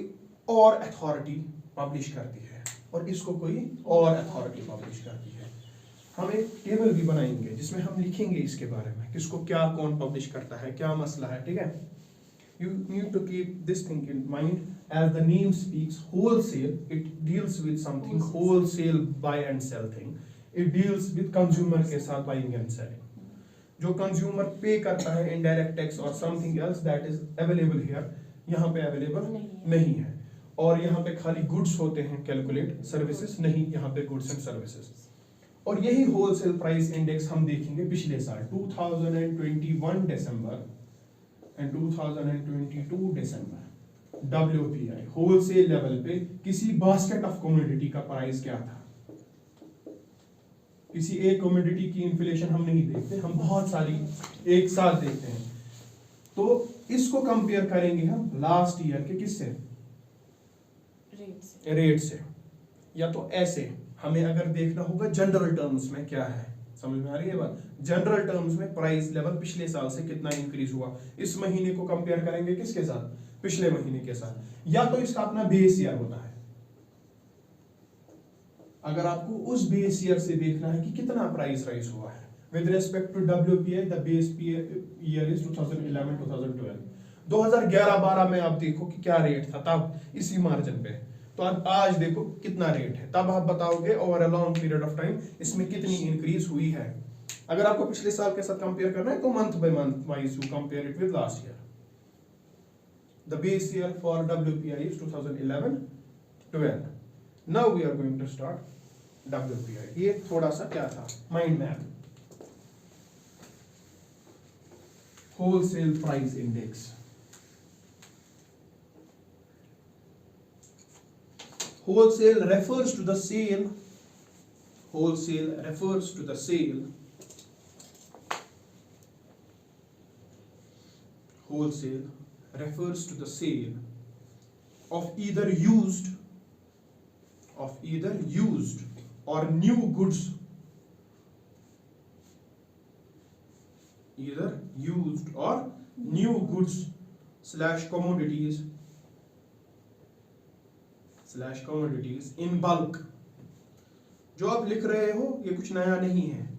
और अथॉरिटी पब्लिश करती है और इसको कोई और अथॉरिटी पब्लिश करती है। हम एक टेबल भी बनाएंगे जिसमें हम लिखेंगे इसके बारे में, किसको क्या कौन पब्लिश करता है, क्या मसला है, ठीक है। You need to keep this thing in mind. As the name speaks, wholesale, it deals with something wholesale buy and sell thing. It deals with consumer के साथ buying and selling. जो consumer pay करता है indirect tax or something else that is available here, यहाँ पे available नहीं है। और यहाँ पे खाली goods होते हैं calculate, services नहीं, यहाँ पे goods and services। और यही wholesale price index हम देखेंगे पिछले साल 2021 दिसंबर एंड 2022 दिसंबर। WPI होलसेल लेवल पे किसी बास्केट ऑफ कमोडिटी का प्राइस क्या था। किसी एक कमोडिटी की इन्फ्लेशन हम नहीं देखते, हम बहुत सारी एक साथ देखते हैं। तो इसको कंपेयर करेंगे हम लास्ट ईयर के किससे, रेट से, या तो ऐसे हमें अगर देखना होगा जनरल टर्म्स में क्या है, समझ में आ रही है बात, जनरल टर्म्स में प्राइस लेवल पिछले साल से कितना इंक्रीज हुआ, इस महीने को कंपेयर करेंगे किसके साथ, पिछले महीने के साथ, या तो इसका अपना बेस ईयर होता है, अगर आपको उस बेस ईयर से देखना है कि कितना प्राइस राइज हुआ है with respect to WPI, the base year is 2011-2012, 2011-12 में आप देखो कि क्या रेट था तब इसी मार्जिन पे, तो आज देखो कितना रेट है, तब आप बताओगे over a long period of time इसमें कितनी इंक्रीज हुई है। अगर आपको पिछले साल के साथ कंपेयर करना है तो month by month wise you compare it with last year. The base year for WPI is 2011-12। Now we are going to start WPI। ये थोड़ा सा क्या था, mind map, wholesale price index. Wholesale refers to the sale. Wholesale refers to the sale. Wholesale refers to the sale of either used or new goods. Either used or new goods / commodities in bulk। जो आप लिख रहे हो ये कुछ नया नहीं है,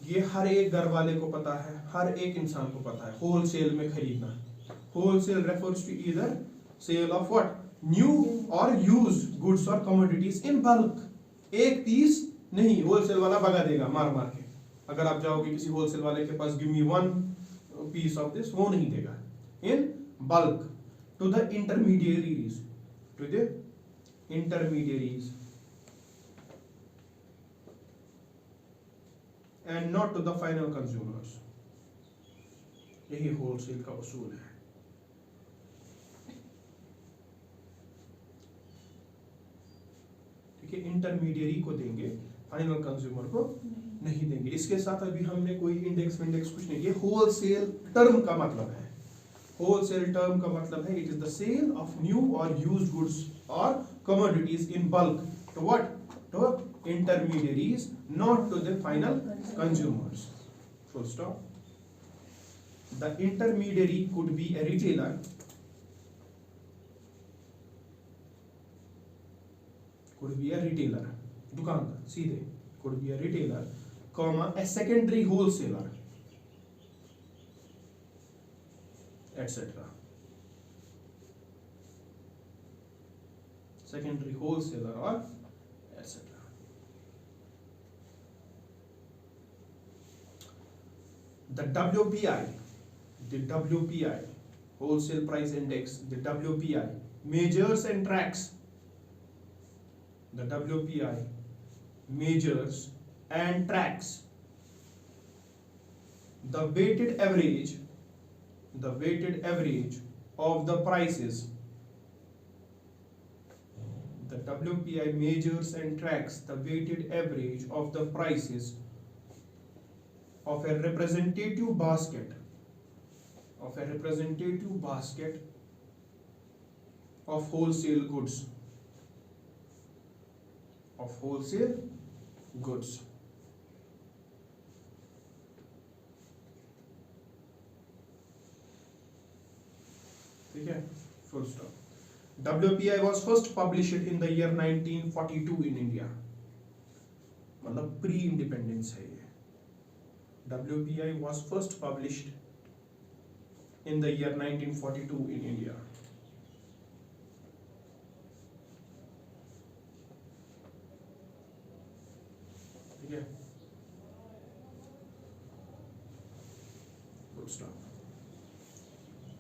ये हर एक घर वाले को पता है, हर एक इंसान को पता है, होलसेल में खरीदना। Wholesale refers to either sale of what, new और यूज्ड गुड्स और कमोडिटीज इन बल्क। एक पीस नहीं, होलसेल वाला भगा देगा मार मार के, अगर आप जाओगे किसी होलसेल वाले के पास, give me 1 piece of this, वो नहीं देगा। In bulk to the intermediaries, to the intermediaries and not to the final consumers। यही होलसेल का उसूल है। ठीक है, इंटरमीडियरी को देंगे, फाइनल कंज्यूमर को नहीं देंगे। इसके साथ अभी हमने कोई इंडेक्स कुछ नहीं, ये होलसेल टर्म का मतलब है। होलसेल टर्म का मतलब है it is the sale of new और यूज्ड गुड्स और commodities in bulk to what, to intermediaries, not to the final consumers, full stop. The intermediary could be a retailer, दुकानदार सीधे, could be a retailer, comma a secondary wholesaler, etc. Secondary wholesaler or etc. The WPI, wholesale price index, the WPI measures and tracks. The WPI measures and tracks the weighted average of the prices. The WPI measures and tracks the weighted average of the prices of a representative basket of wholesale goods. ठीक है, full stop. WPI was first published in the year 1942 in India. मतलब pre independence है ये। WPI was first published in the year 1942 in India. ठीक है, full stop.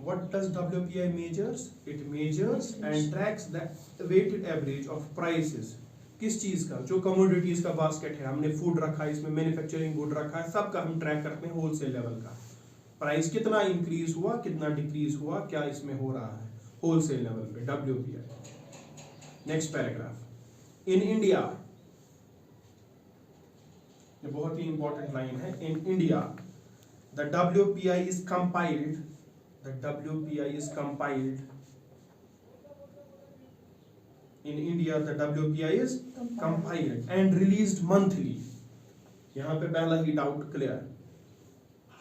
What does WPI measures? It measures and tracks the weighted average of prices. किस चीज का? जो commodities का बास्केट है, हमने फूड रखा है, इसमें मैन्युफैक्चरिंग गुड रखा है, सबका हम ट्रैक करते हैं होलसेल लेवल का। प्राइस कितना इंक्रीज हुआ, कितना डिक्रीज हुआ, क्या इसमें हो रहा है होलसेल लेवल पे, WPI। Next paragraph, in India, ये बहुत ही इंपॉर्टेंट लाइन है, in India The WPI is compiled. The WPI is compiled. In India, the WPI is compiled and released monthly. यहाँ पे पहला ही डाउट क्लियर.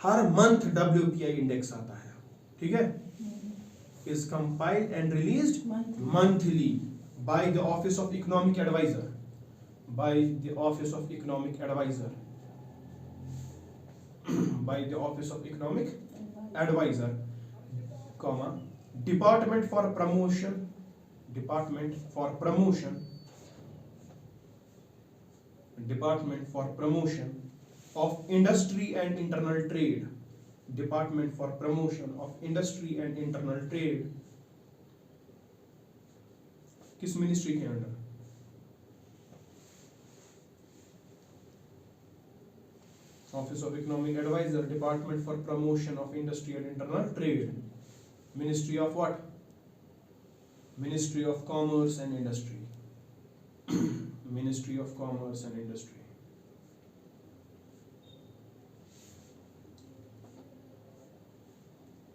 हर मंथ WPI इंडेक्स आता है, ठीक है? Is compiled and released monthly by the Office of Economic Advisor. By the Office of Economic Advisor. By the Office of Economic Advisor, comma, Department for Promotion. Department for Promotion. Department for Promotion of Industry and Internal Trade. Department for Promotion of Industry and Internal Trade. किस ministry के under? Office of Economic Advisor, Department for Promotion of Industry and Internal Trade. Ministry of what? Ministry of Commerce and Industry. Ministry of Commerce and Industry.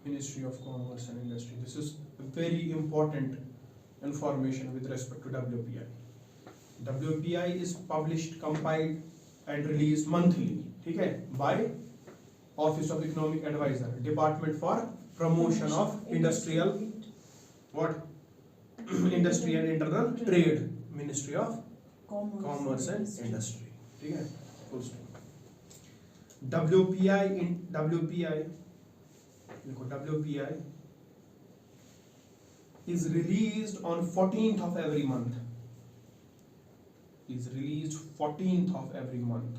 Ministry of Commerce and Industry. This is very important information with respect to WPI. WPI is published, compiled and released monthly, ठीक है? By Office of Economic Advisor, Department for Promotion of Industrial what? Industry and Internal Trade, Ministry of Commerce and Industry, ठीक है? Full stop. WPI देखो WPI is released on 14th of every month. Is released 14th of every month.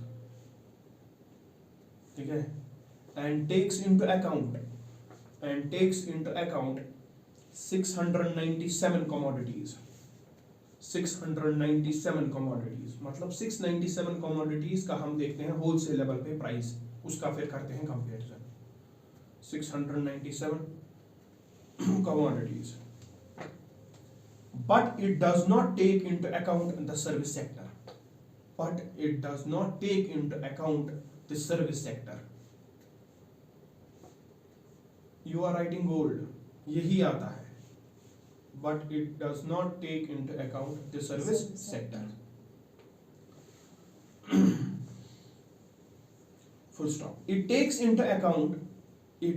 ठीक है? And takes into account 697 commodities. 697 commodities मतलब 697 commodities का हम देखते हैं होलसेल लेवल पे प्राइस, उसका फिर करते हैं comparison. 697 commodities. But it does not take into account the service sector. But it does not take into account the service sector. You are writing gold, यही आता है. But it does not take into account the service sector. Full stop. It takes into account the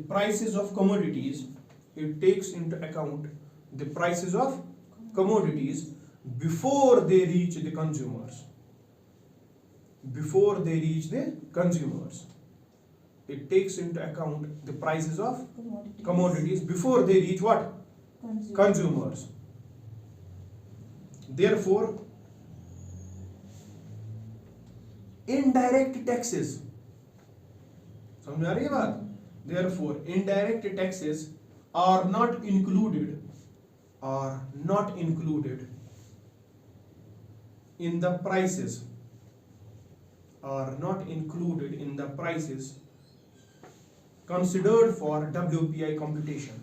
prices of commodities. It takes into account the prices of commodities before they reach the consumers. Before they reach the consumers. It takes into account the prices of commodities before they reach what? Consumers. Therefore, indirect taxes. समझ आ रही है बात? Therefore, indirect taxes are not included in the prices. Are not included in the prices considered for WPI computation.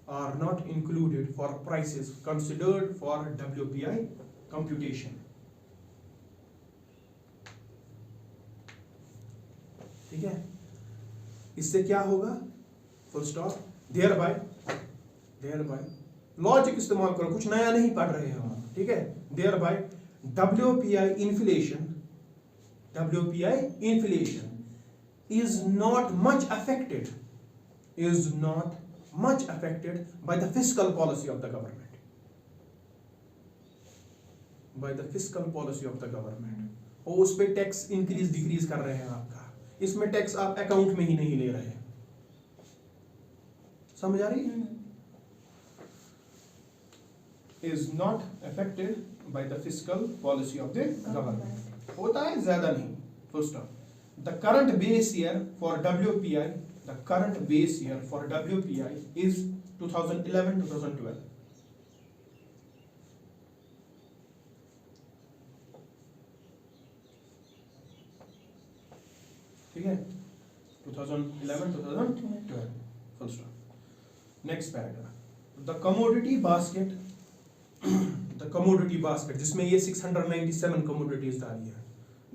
Are not included for prices considered for WPI computation. ठीक है? इससे क्या होगा? Full stop. Thereby लॉजिक इस्तेमाल करो, कुछ नया नहीं पढ़ रहे हैं हम, ठीक है? Thereby WPI inflation is not much affected by the fiscal policy of the government. By the fiscal policy of the government. और उस पे टैक्स इंक्रीज डिक्रीज कर रहे हैं आपका, इसमें टैक्स आप अकाउंट में ही नहीं ले रहे हैं. समझ आ रही है? Is not affected by the fiscal policy of the government. होता है, ज्यादा नहीं. Full stop. The current base year for WPI is 2011-2012. ठीक है? 2011-2012. Full stop. Next paragraph. The commodity basket जिसमें ये 697 commodities डाली है.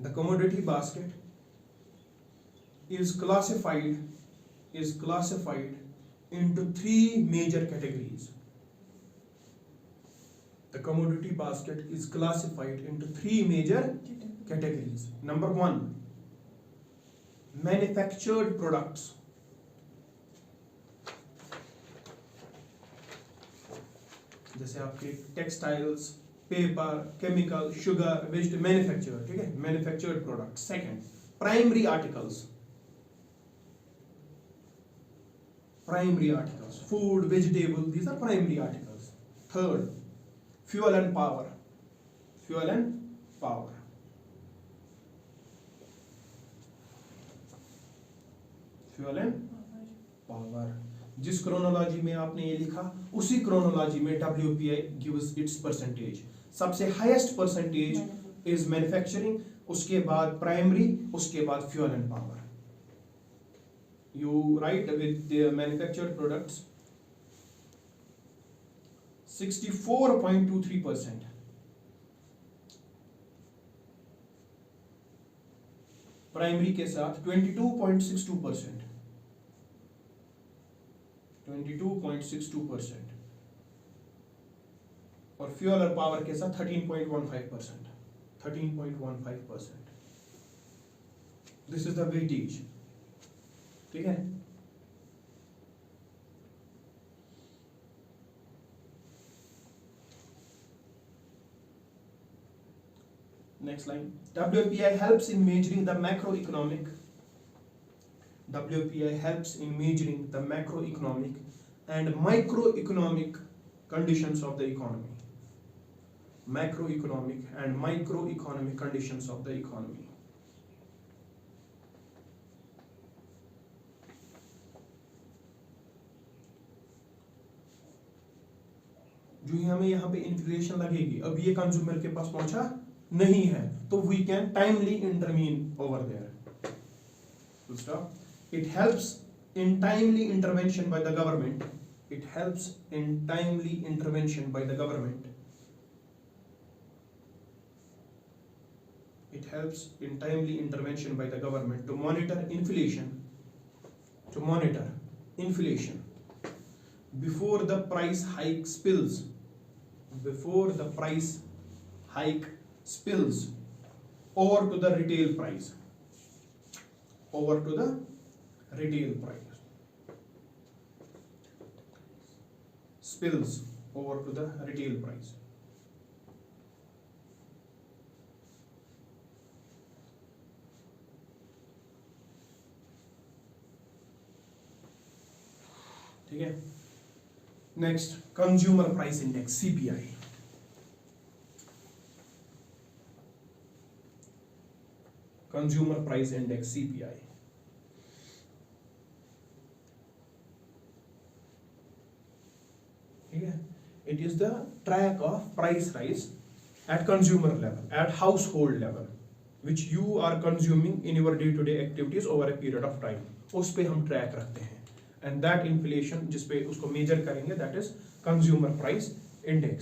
The commodity basket is classified into three major categories. The commodity basket is classified into three major categories. Number one, manufactured products. जैसे आपके textiles, paper, chemical, sugar, vegetable, manufacture, ठीक है, manufactured product. Second, primary articles, food, vegetable, these are primary articles. Third, fuel and power. जिस chronology में आपने ये लिखा उसी क्रोनोलॉजी में WPI gives its percentage. सबसे हाईएस्ट परसेंटेज इज मैन्युफैक्चरिंग, उसके बाद प्राइमरी, उसके बाद fuel and power. You write with the manufactured products 64.23%. Primary के साथ 22.62%. और फ्यूल और पावर के साथ 13.15%. This is the weightage. ठीक है. Next line. WPI helps in measuring the macroeconomic. WPI helps in measuring the macroeconomic and microeconomic conditions of the economy. Macroeconomic and microeconomic conditions of the economy. जो हमें यहाँ पे inflation लगेगी, अब ये consumer के पास पहुंचा नहीं है, तो we can timely intervene over there. Full stop. It helps in timely intervention by the government. It helps in timely intervention by the government. It helps in timely intervention by the government to monitor inflation. Before the price hike spills. Before the price hike spills over to the retail price. Over to the retail price. Spills over to the retail price. ठीक है. Next, consumer price index CPI. Consumer Price Index CPI. ठीक है. It is the track of price rise at consumer level, at household level, which you are consuming in your day-to-day activities over a period of time. उस पे हम track रखते हैं. And that inflation जिस पे उसको मेजर करेंगे, that is consumer price index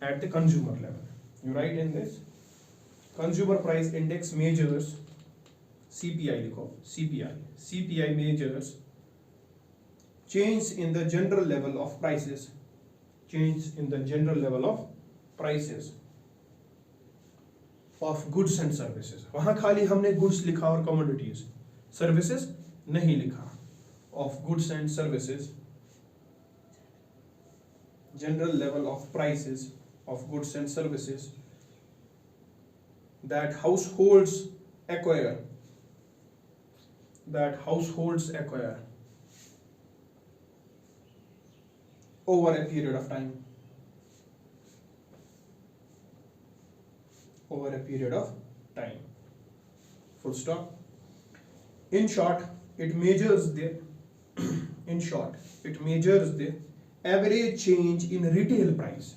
at the consumer level. You write in this. Consumer price index measures CPI लिखो. CPI measures change in the general level of prices. Change in the general level of prices of goods and services. वहाँ खाली हमने goods लिखा और commodities, services नहीं लिखा. Of goods and services, general level of prices of goods and services that households acquire. Over a period of time. Full stop. In short, it measures the average change in retail price.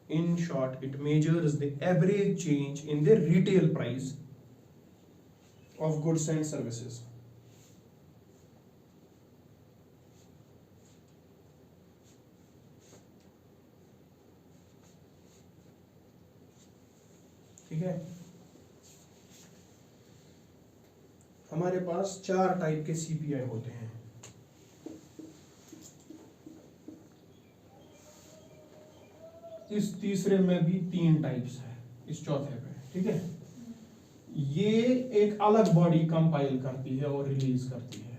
In short, it measures the average change in the retail price of goods and services. ठीक है. हमारे पास 4 type के CPI होते हैं। इस तीसरे में भी 3 टाइप्स है, इस चौथे में, ठीक है। ये एक अलग बॉडी कंपाइल करती है और रिलीज करती है,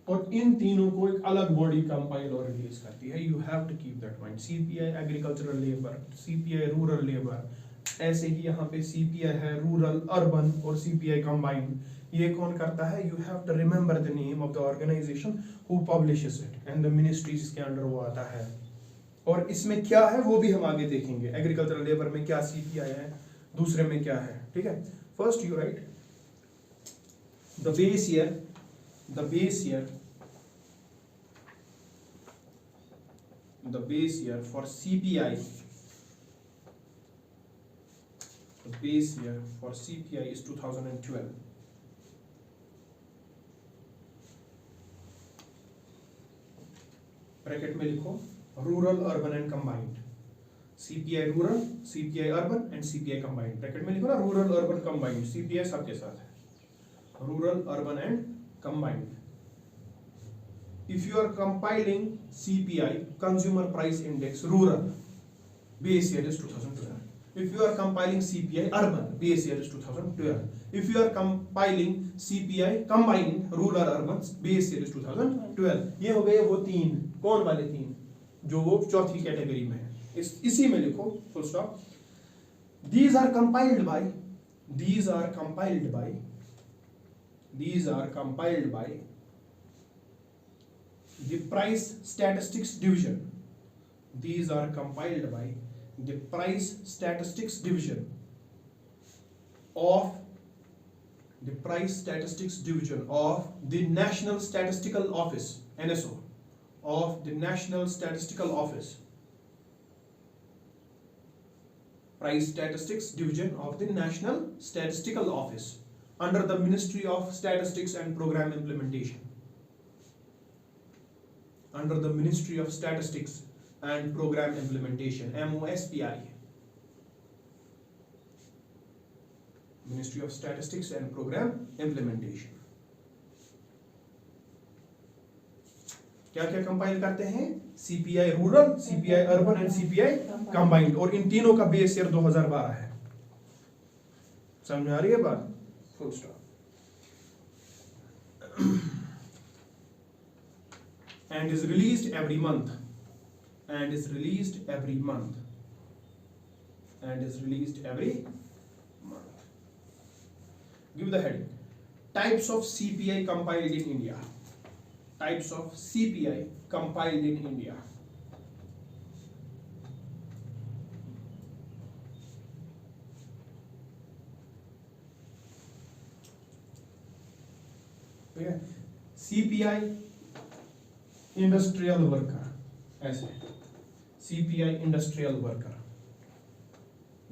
और इन तीनों को एक अलग बॉडी कंपाइल और रिलीज करती है। You have to keep that mind. CPI agricultural labour, CPI rural labour, ऐसे ही यहाँ पे सीपीआई है रूरल अर्बन और सीपीआई कंबाइंड। ये कौन करता है? You have to remember the name of the organisation who publishes it and the ministry जिसके अंडर वो आता है। और इसमें क्या है वो भी हम आगे देखेंगे। एग्रीकल्चरल लेबर में क्या सीपीआई है, दूसरे में क्या है, ठीक है। First you right the base year for CPI. The base year for CPI is 2012. Bracket में लिखो rural urban and combined. CPI rural, CPI urban and CPI combined. Bracket में लिखो ना रूरल अर्बन कंबाइंड। सीपीआई सबके साथ है, rural urban and combined. If you are compiling CPI, Consumer Price Index, rural, base year is 2012. If you are compiling CPI, urban, base year is 2012. If you are compiling CPI, combined, rural, urban, base year is 2012. ये हो गए वो 3, कौन वाले 3 जो वो चौथी category में है। इसी में लिखो full stop. These are compiled by the price statistics division. These are compiled by the price statistics division of the National Statistical Office, NSO, of the National Statistical Office. Price statistics division of the National Statistical Office under the Ministry of Statistics and Program Implementation. Under the Ministry of Statistics and Program Implementation, MOSPI. Ministry of Statistics and Program Implementation. क्या क्या compile करते हैं? CPI rural, CPI urban and CPI combined. और इन तीनों का base year 2012 है। समझ में आ रही है बात? Full stop. And is released every month. Give the heading. Types of CPI compiled in India. ठीक है। CPI इंडस्ट्रियल वर्कर, ऐसे सीपीआई इंडस्ट्रियल वर्कर।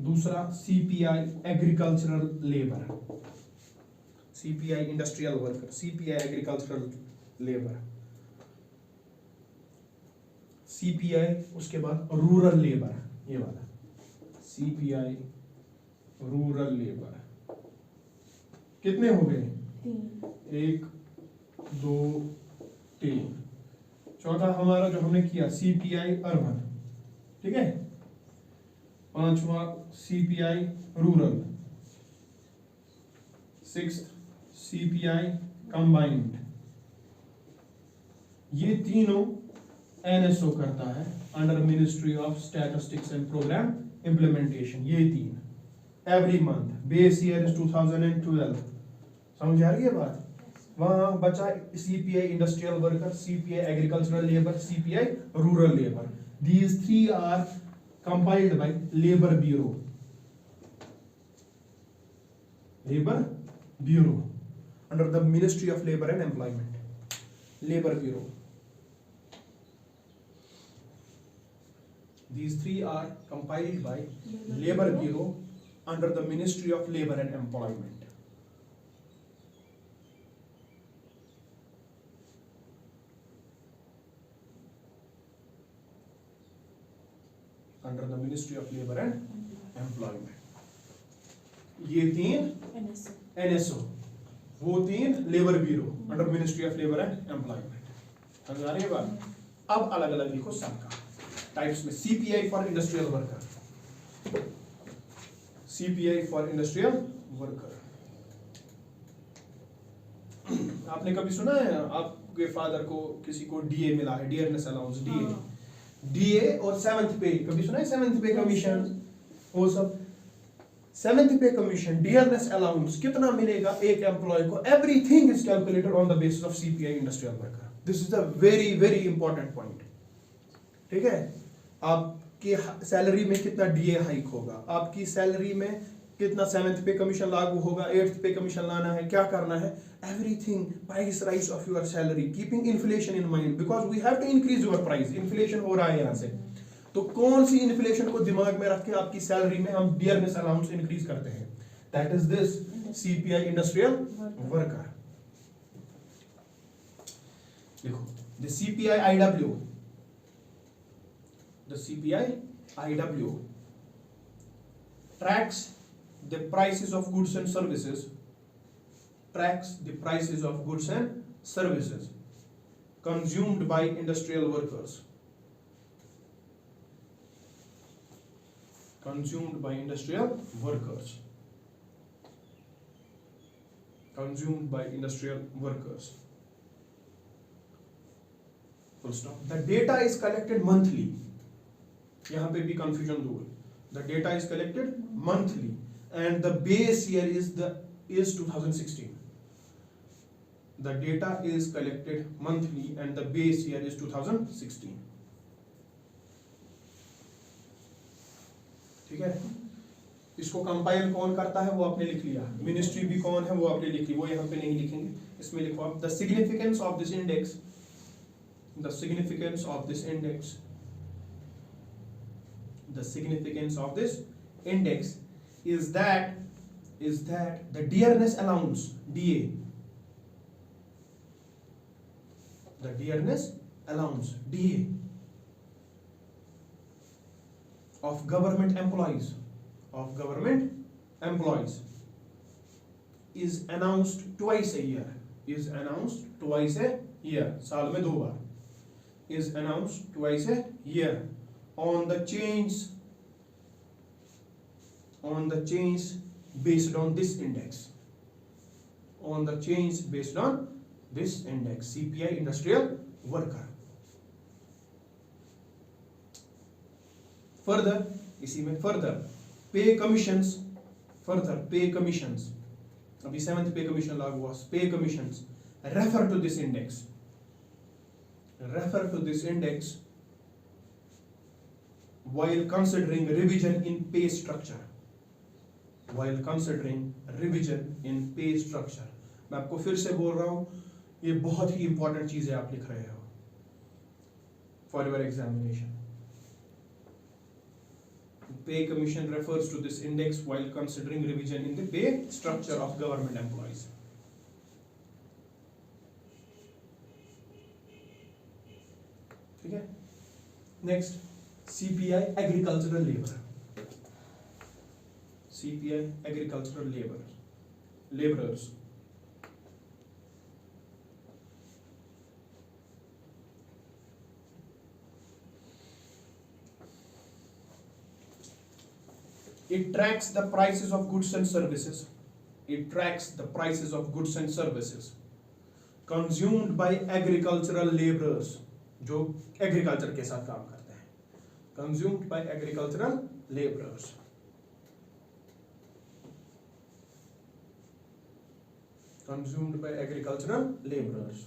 दूसरा CPI agricultural labour, CPI industrial worker, CPI agricultural labour, CPI उसके बाद rural labour, ये वाला CPI rural labour. कितने हो गए? 1 2 3। चौथा हमारा जो हमने किया सीपीआई अर्बन, ठीक है। 5वां CPI rural, 6th CPI combined. ये तीनों एनएसओ करता है under ministry of statistics and programme implementation. ये 3 every month. Base year is 2012। समझ आ रही है बात? वहां बचा CPI industrial worker, CPI agricultural labour, CPI rural labour. These 3 are compiled by Labor Bureau under the Ministry of Labor and Employment. Labor Bureau. These 3 are compiled by Labor Bureau under the Ministry of Labor and Employment. Under the Ministry of Labor and Employment. ये 3 NSO। वो 3 labour bureau under ministry of labour and employment. समझ आ रही है बात? अब अलग अलग लिखो सबका टाइप्स में। CPI for industrial worker, CPI for industrial worker. आपने कभी सुना है आपके फादर को किसी को डीए मिला है, डियरनेस अलाउंस, डीए, डीए और 7th पे, कभी सुना है 7th पे कमीशन, वो सब 7th पे कमीशन, डियरनेस अलाउंस कितना मिलेगा एक एम्प्लॉय को, everything is calculated on the basis of CPI industrial worker. This is the very very important point. ठीक है, आपकी सैलरी में कितना डीए हाइक होगा, आपकी सैलरी में कितना 7th पे कमीशन लागू होगा, 8th पे कमीशन लाना है, क्या करना है, everything, price rise of your salary, keeping inflation in mind, because we have to increase your price, inflation हो रहा है यहाँ से। तो कौन सी इन्फ्लेशन को दिमाग में रख के आपकी सैलरी में हम डियरनेस अलाउंस इंक्रीज करते हैं, that is this CPI industrial worker. देखो the CPI IW, the CPI IW tracks the prices of goods and services, tracks the prices of goods and services consumed by industrial workers, consumed by industrial workers, consumed by industrial workers, full stop. The data is collected monthly, यहाँ पे भी confusion दूर। The data is collected monthly and the base year is 2016. The data is collected monthly and the base year is 2016. ठीक है, इसको compile कौन करता है वो आपने लिख लिया, मिनिस्ट्री भी कौन है वो आपने लिख ली, वो यहाँ पे नहीं लिखेंगे, इसमें लिखो आप the significance of this index, the significance of this index, the significance of this index is that the dearness allowance, DA, the dearness allowance, DA of government employees, is announced twice a year, साल में 2 बार, is announced twice a year on the change based on this index, on the change based on this index, CPI industrial worker. Further, इसी में further pay commissions, अभी 7th pay commission लागू हुआ, pay commissions refer to this index while considering revision in pay structure, मैं आपको फिर से बोल रहा हूं, ये बहुत ही इंपॉर्टेंट चीजें आप लिख रहे हो for your examination. Pay commission refers to this index while considering revision in the pay structure of government employees. ठीक है, next CPI agricultural labor, CPI agricultural laborers. It tracks the prices of goods and services. Consumed by agricultural laborers, जो agriculture के साथ काम करते हैं, consumed by agricultural laborers.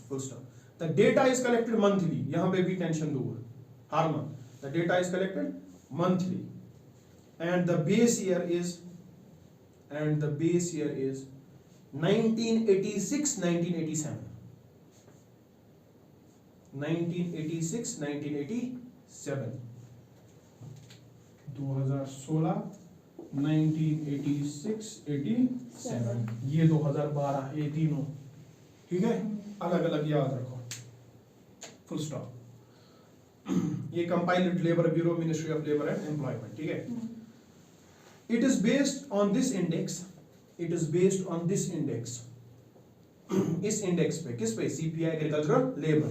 Full stop. The data is collected monthly. यहाँ पे भी tension दूर, हर month. The data is collected monthly, and the base year is 1986-1987. 1986-1987. 2016, 1986-87, ये 2012, ये तीनों, ठीक है, अलग अलग याद रखो, फुल स्टॉप। ये compiled labour bureau, ministry of labour and employment, ठीक है। It is based on this index इस इंडेक्स पे, किस पे, CPI agricultural labour,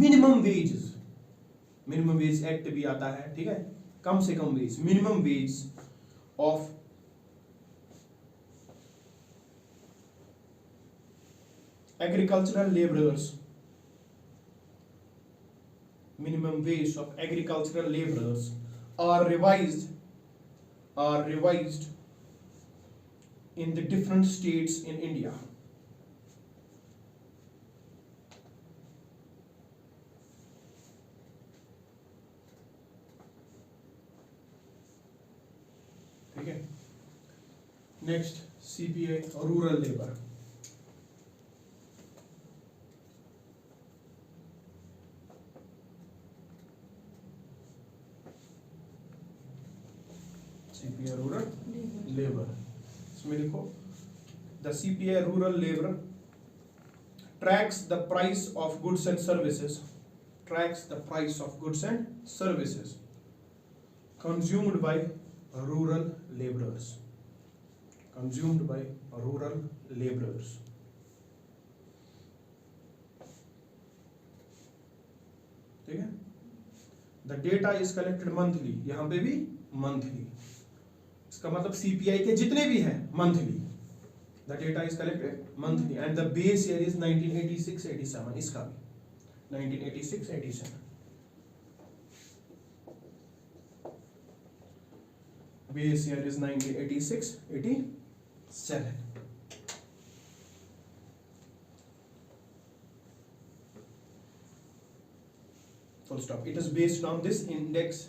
minimum wages, minimum wage act भी आता है, ठीक है, कम से कम wage, minimum wage of agricultural laborers, minimum wage of agricultural laborers are revised in the different states in India. ठीक है, next CPI rural labour, CPI rural labour, इसमें लिखो the CPI rural labour tracks the price of goods and services, tracks the price of goods and services consumed by rural laborers, consumed by rural laborers. ठीक है, the data is collected monthly, यहां पे भी monthly, इसका मतलब CPI के जितने भी हैं monthly, the data is collected monthly and the base year is 1986-87, इसका भी 1986-87, base year is 1986-87. Full stop. It is based on this index.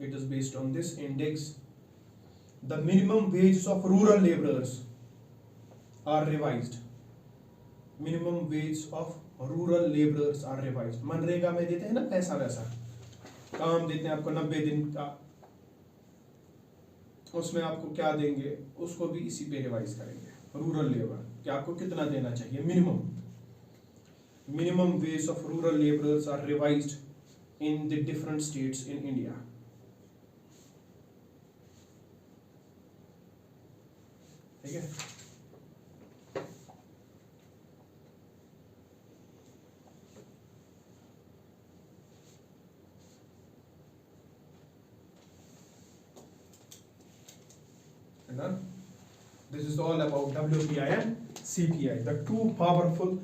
It is based on this index. The minimum wages of rural laborers are revised. Minimum wage of rural laborers are revised. MNREGA में देते हैं ना पैसा, वैसा काम देते हैं आपको 90 दिन का, उसमें आपको क्या देंगे, उसको भी इसी पे रिवाइज करेंगे. रूरल लेबर कि आपको कितना देना चाहिए, minimum. Minimum wage of rural laborers are revised in the different states in India. ठीक है, done. This is all about WPI and CPI, the two powerful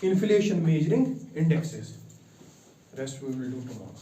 inflation measuring indexes. Rest we will do tomorrow.